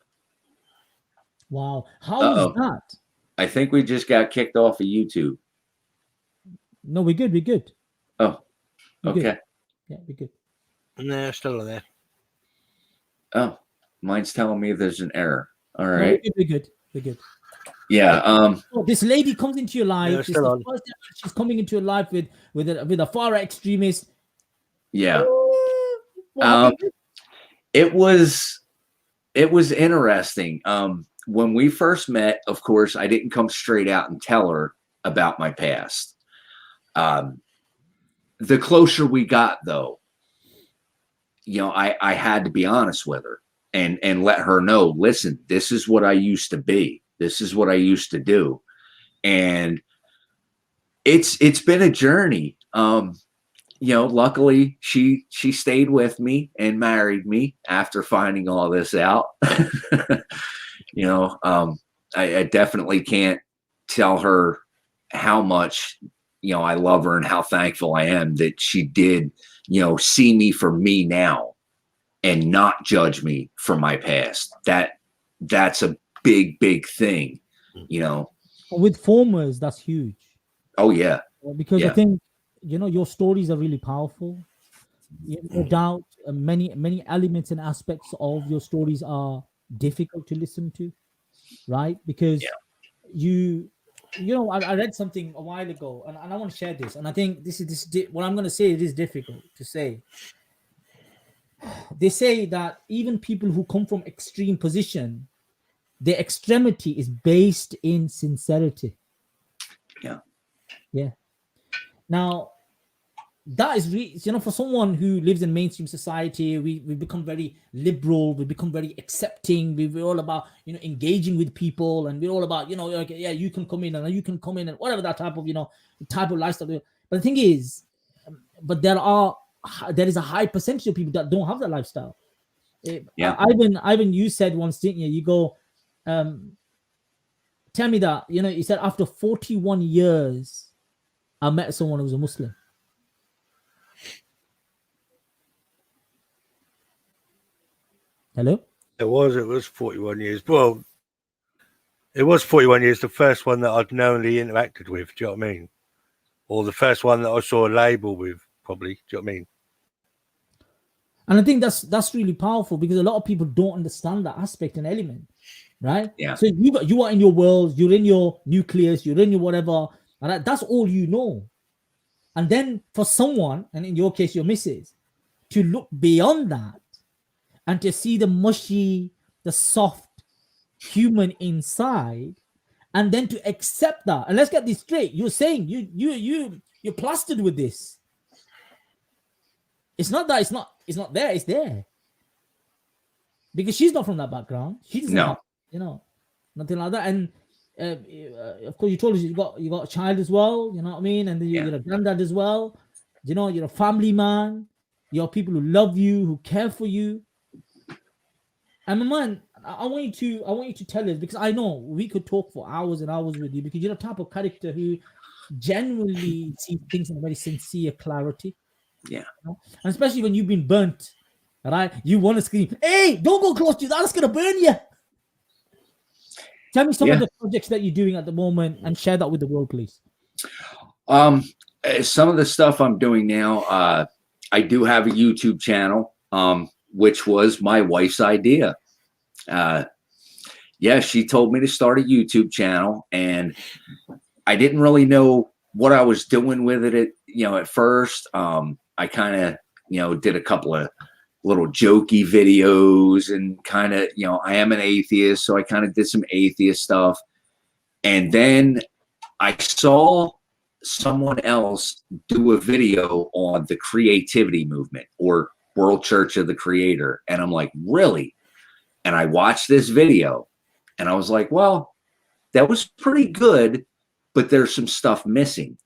Wow. How was that?
I think we just got kicked off of YouTube.
No, we're good. We're good.
Oh,
We're
okay.
Good. Yeah, we're good.
No, still on there.
Oh, mine's telling me there's an error. All
No,
right.
we're good. We're good.
Yeah.
Oh, this lady comes into your life.
Yeah,
This is
still
the
on.
first time she's coming into your life with a far right extremist.
Yeah.
What happened?
It was interesting. When we first met, of course, I didn't come straight out and tell her about my past. The closer we got, though, I had to be honest with her and let her know, listen, this is what I used to be. This is what I used to do. And it's been a journey. Luckily she stayed with me and married me after finding all this out. I definitely can't tell her how much I love her and how thankful I am that she did see me for me now and not judge me for my past. That's a big thing.
With formers, that's huge.
Oh yeah.
Because
Yeah.
I think your stories are really powerful. No doubt, many elements and aspects of your stories are difficult to listen to, right? Because I read something a while ago, and I want to share this. And I think what I'm going to say. It is difficult to say. They say that even people who come from extreme position, their extremity is based in sincerity. Yeah. Now, that is for someone who lives in mainstream society, we become very liberal, we become very accepting, we're all about engaging with people, and we're all about yeah, you can come in and you can come in and whatever that type of lifestyle. But the thing is, but there is a high percentage of people that don't have that lifestyle. Ivan, you said once, didn't you? You go, tell me that you said after 41 years I met someone who was a Muslim. Hello?
It was 41 years. Well, it was 41 years, the first one that I'd knowingly interacted with. Do you know what I mean? Or the first one that I saw a label with, probably. Do you know what I mean?
And I think that's really powerful because a lot of people don't understand that aspect and element, right?
Yeah.
So you are in your world, you're in your nucleus, you're in your whatever, and that's all you know. And then for someone, and in your case, your missus, to look beyond that and to see the mushy, the soft human inside, and then to accept that. And let's get this straight. You're saying you're plastered with this. It's not that it's not there, it's there. Because she's not from that background. She doesn't have, nothing like that. And of course, you told us you got a child as well, you know what I mean? And then you're a granddad as well. You're a family man. You're people who love you, who care for you. And my man, I want you to tell us, because I know we could talk for hours and hours with you, because you're the type of character who genuinely sees things in a very sincere clarity.
Yeah.
And especially when you've been burnt, right? You want to scream, "Hey, don't go close to that, that's gonna burn you." Tell me some of the projects that you're doing at the moment and share that with the world, please.
Some of the stuff I'm doing now, I do have a YouTube channel, which was my wife's idea. She told me to start a YouTube channel, and I didn't really know what I was doing with it, at first. I kind of, did a couple of little jokey videos and kind of, I am an atheist, so I kind of did some atheist stuff. And then I saw someone else do a video on the creativity movement or World Church of the Creator. And I'm like, really? And I watched this video and I was like, well, that was pretty good, but there's some stuff missing.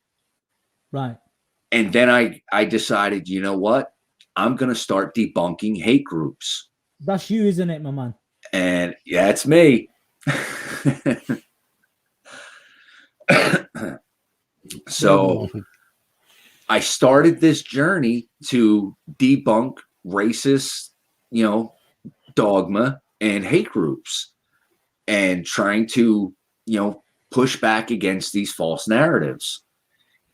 Right.
And then I decided, you know what? I'm going to start debunking hate groups.
That's you, isn't it, my man?
And yeah, it's me. So I started this journey to debunk racist, dogma and hate groups and trying to, push back against these false narratives.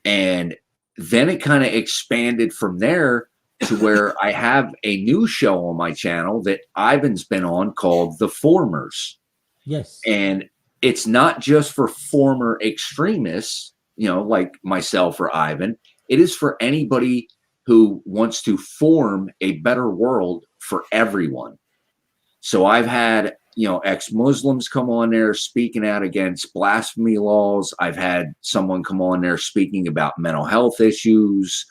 And then it kind of expanded from there to where I have a new show on my channel that Ivan's been on called The Formers.
Yes.
And it's not just for former extremists, like myself or Ivan. It is for anybody who wants to form a better world for everyone. So I've had, ex-Muslims come on there speaking out against blasphemy laws. I've had someone come on there speaking about mental health issues.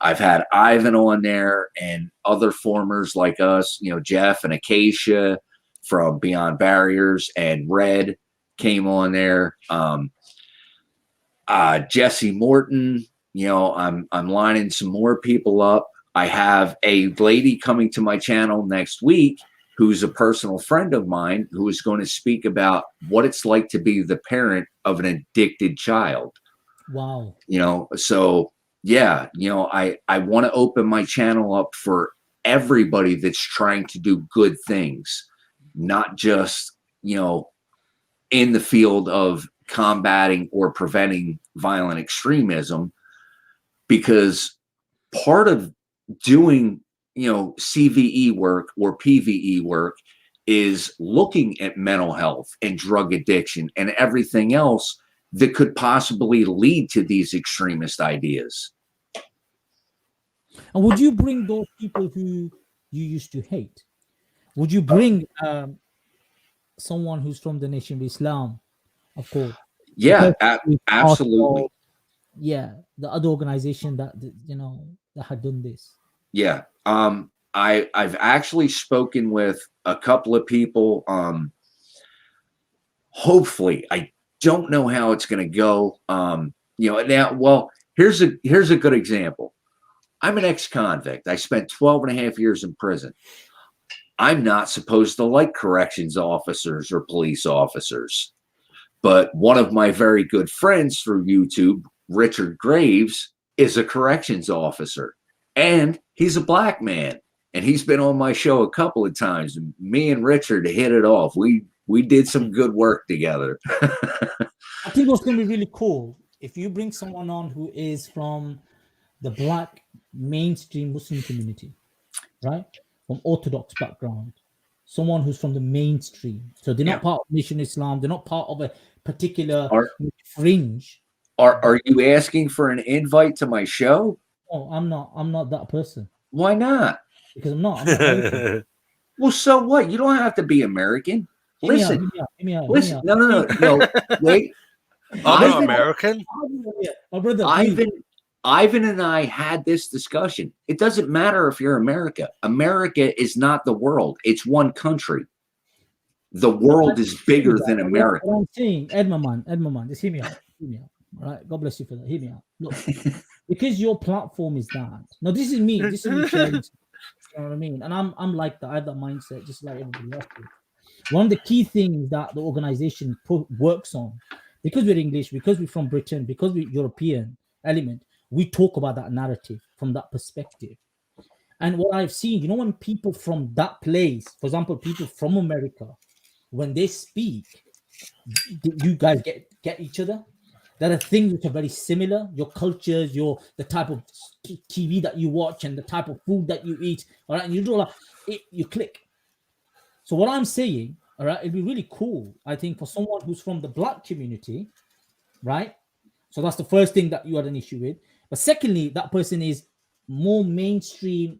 I've had Ivan on there and other formers like us, Jeff and Acacia from Beyond Barriers, and Red came on there. Jesse Morton, I'm lining some more people up. I have a lady coming to my channel next week who's a personal friend of mine who is going to speak about what it's like to be the parent of an addicted child.
Wow.
So yeah, I want to open my channel up for everybody that's trying to do good things, not just, in the field of combating or preventing violent extremism, because part of doing, CVE work or PVE work is looking at mental health and drug addiction and everything else that could possibly lead to these extremist ideas.
And would you bring those people who you used to hate? Would you bring someone who's from the Nation of Islam, of course?
Yeah, absolutely.
The other organization that that had done this.
Yeah. I've actually spoken with a couple of people. Hopefully, I don't know how it's going to go. Now, well, here's a good example. I'm an ex-convict. I spent 12 and a half years in prison. I'm not supposed to like corrections officers or police officers. But one of my very good friends through YouTube, Richard Graves, is a corrections officer. And he's a black man. And he's been on my show a couple of times. And me and Richard hit it off. We did some good work together.
I think what's going to be really cool if you bring someone on who is from the black mainstream Muslim community, right? From Orthodox background, someone who's from the mainstream. So they're not part of Nation Islam. They're not part of a particular fringe.
Are you asking for an invite to my show?
Oh, I'm not that person.
Why not?
Because I'm not American.
Well, so what? You don't have to be American. Listen. Listen. No. Wait.
I'm not American.
My brother,
Ivan and I had this discussion. It doesn't matter if you're America. America is not the world. It's one country. The world is bigger than America.
What I'm saying, Ed Muhammad, just hear me out. All right, God bless you for that. Hear me out. Look, because your platform is that. Now, this is me. This is me sharing. You know what I mean? And I'm like that. I have that mindset, just like everybody else. One of the key things that the organization works on, because we're English, because we're from Britain, because we're European element, we talk about that narrative from that perspective. And what I've seen, when people from that place, for example, people from America, when they speak, you guys get each other. There are things which are very similar. Your cultures, the type of TV that you watch, and the type of food that you eat. All right, and you do all that, you click. So what I'm saying, all right, it'd be really cool, I think, for someone who's from the black community, right, So that's the first thing that you had an issue with. But secondly, that person is more mainstream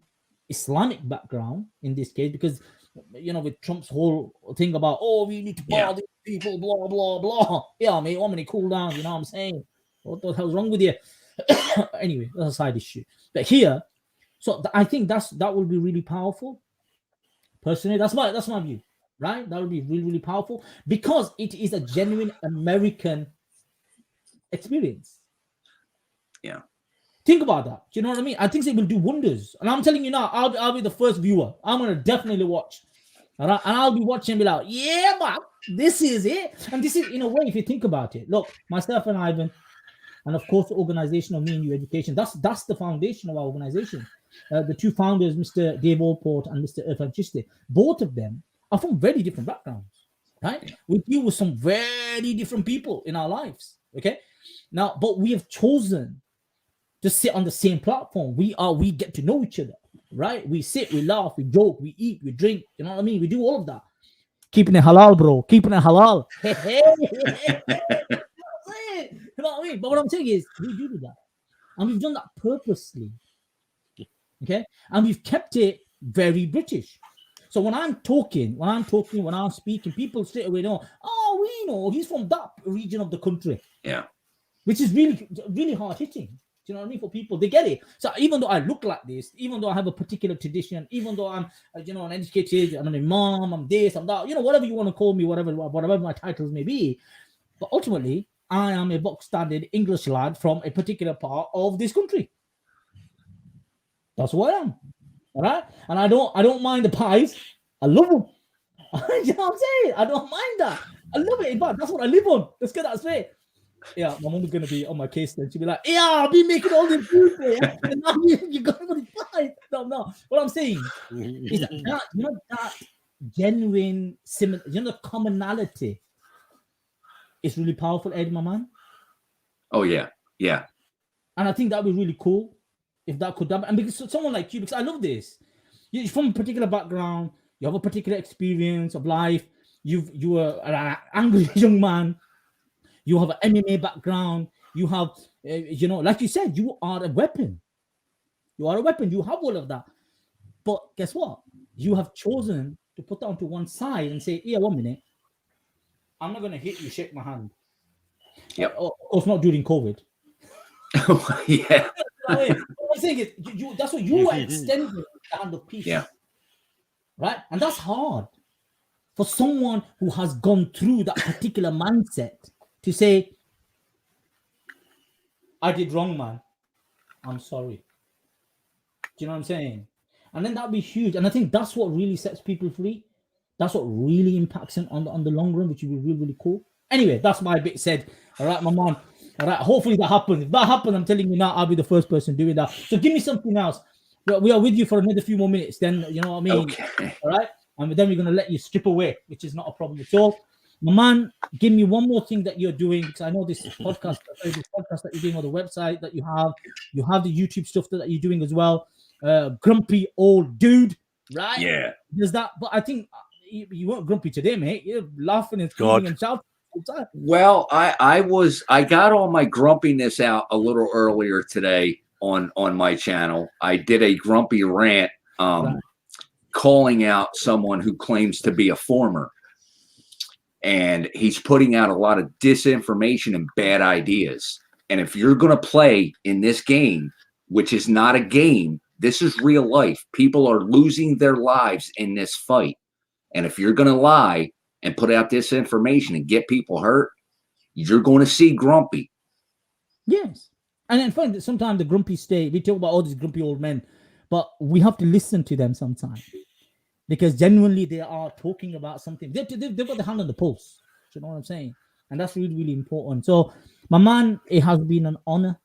Islamic background in this case, because with Trump's whole thing about, oh, we need to bar these people, blah blah blah. Yeah, mate, one minute, cool down. You know what I'm saying? What the hell's wrong with you? Anyway, that's a side issue. But here, so I think that will be really powerful. Personally, that's my view, right? That would be really, really powerful because it is a genuine American experience.
Yeah.
Think about that. Do you know what I mean? I think it will do wonders. And I'm telling you now, I'll be the first viewer. I'm gonna definitely watch. All right? And I'll be watching and be like, yeah, man, this is it. And this is, in a way, if you think about it, look, myself and Ivan, and of course the organization of Me and You Education, that's the foundation of our organization. The two founders, Mr. Dave Allport and Mr. Irfan Chiste, both of them are from very different backgrounds, right? We deal with some very different people in our lives, okay? Now, but we have chosen to sit on the same platform. We get to know each other, right? We sit, we laugh, we joke, we eat, we drink. You know what I mean? We do all of that. Keeping it halal, bro. Keeping it halal. You know what I mean? But what I'm saying is, we do that, and we've done that purposely. Okay, and we've kept it very British. So when I'm talking, when I'm speaking, people straight away know, oh, we know he's from that region of the country.
Yeah,
which is really, really hard hitting. Do you know what I mean? For people, they get it. So even though I look like this, even though I have a particular tradition, even though I'm, an educated, I'm an imam, I'm this, I'm that, whatever you want to call me, whatever my titles may be. But ultimately, I am a box standard English lad from a particular part of this country. That's who I am. All right? And I don't mind the pies. I love them. You know what I'm saying? I don't mind that. I love it. In fact, that's what I live on. Let's get that straight. Yeah, my mom's gonna be on my case then. She'll be like, yeah, I'll be making all this food for you. And now you got to fight. No. What I'm saying is that genuine similar, the commonality is really powerful, Ed, my man.
Oh yeah. Yeah.
And I think that'd be really cool if that could happen. And because someone like you, because I love this. You're from a particular background, you have a particular experience of life, you were an angry young man. You have an MMA background. You have, like you said, you are a weapon. You are a weapon. You have all of that. But guess what? You have chosen to put that onto one side and say, yeah, 1 minute. I'm not going to hit you, shake my hand.
Yep.
Of course, not during COVID.
Yeah.
What I'm saying is, that's what you are extending the hand of peace.
Yeah.
Right? And that's hard for someone who has gone through that particular mindset. To say, I did wrong, man. I'm sorry. Do you know what I'm saying? And then that'd be huge. And I think that's what really sets people free. That's what really impacts them on the long run, which would be really, really cool. Anyway, that's my bit said. All right, my man. All right, hopefully that happens. If that happens, I'm telling you now, I'll be the first person doing that. So give me something else. We are with you for another few more minutes. Then, you know what I mean?
Okay.
All right? And then we're going to let you strip away, which is not a problem at all. My man, give me one more thing that you're doing, because I know this podcast that you're doing, or the website that you have the YouTube stuff that you're doing as well. Grumpy old dude, right?
Yeah.
There's that, but I think you weren't grumpy today, mate. You're laughing and screaming and shouting all the time.
Well, I got all my grumpiness out a little earlier today on my channel. I did a grumpy rant, calling out someone who claims to be a former. And he's putting out a lot of disinformation and bad ideas. And if you're going to play in this game, which is not a game, this is real life. People are losing their lives in this fight. And if you're going to lie and put out disinformation and get people hurt, you're going to see grumpy.
Yes. And in fact, sometimes the grumpy stay. We talk about all these grumpy old men, but we have to listen to them sometimes. Because genuinely they are talking about something. They've got the hand on the pulse. Do you know what I'm saying? And that's really, really important. So, my man, it has been an honor.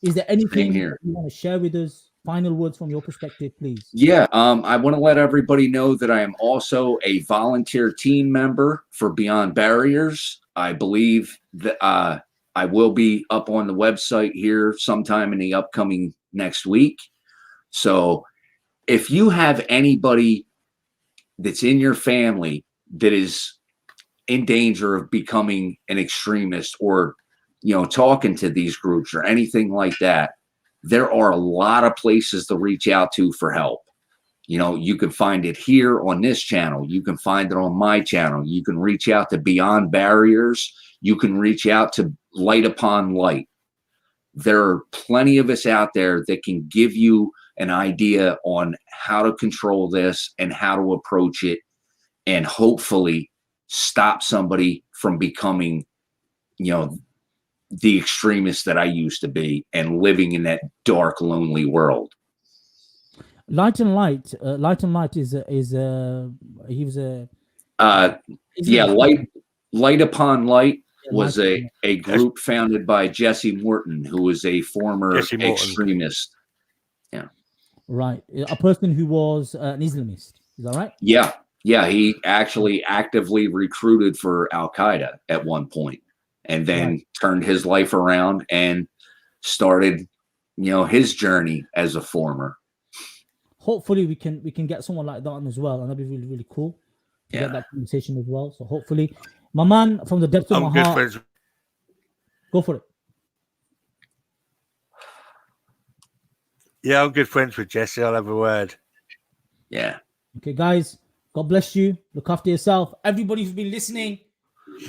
Is there anything you want to share with us? Final words from your perspective, please.
Yeah, I want to let everybody know that I am also a volunteer team member for Beyond Barriers. I believe that I will be up on the website here sometime in the upcoming next week. So, if you have anybody that's in your family that is in danger of becoming an extremist or talking to these groups or anything like that, there are a lot of places to reach out to for help. You can find it here on this channel. You can find it on my channel. You can reach out to Beyond Barriers. You can reach out to Light Upon Light. There are plenty of us out there that can give you an idea on how to control this and how to approach it, and hopefully stop somebody from becoming, the extremist that I used to be and living in that dark, lonely world.
Light and Light is he was a
Light Upon Light was
Light
a group founded by Jesse Morton, who was a former extremist. Yeah.
Right. A person who was an Islamist. Is that right?
Yeah. Yeah. He actually actively recruited for Al-Qaeda at one point, and then turned his life around and started, his journey as a former.
Hopefully we can get someone like that on as well, and that'd be really, really cool to get that conversation as well. So hopefully, my man, from the depths of my heart,
friends.
Go for it.
Yeah, I'm good friends with Jesse. I'll have a word.
Yeah.
Okay, guys, God bless you. Look after yourself. Everybody who's been listening,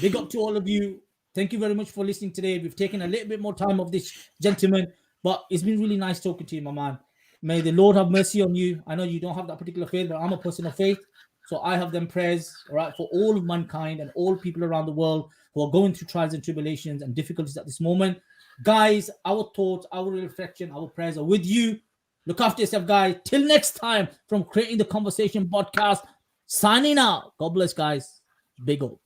big up to all of you. Thank you very much for listening today. We've taken a little bit more time of this gentleman, but it's been really nice talking to you, my man. May the Lord have mercy on you. I know you don't have that particular faith, but I'm a person of faith. So I have them prayers, all right, for all of mankind and all people around the world who are going through trials and tribulations and difficulties at this moment. Guys, our thoughts, our reflection, our prayers are with you. Look after yourself, guys. Till next time, from Creating the Conversation podcast, signing out. God bless, guys. Big up.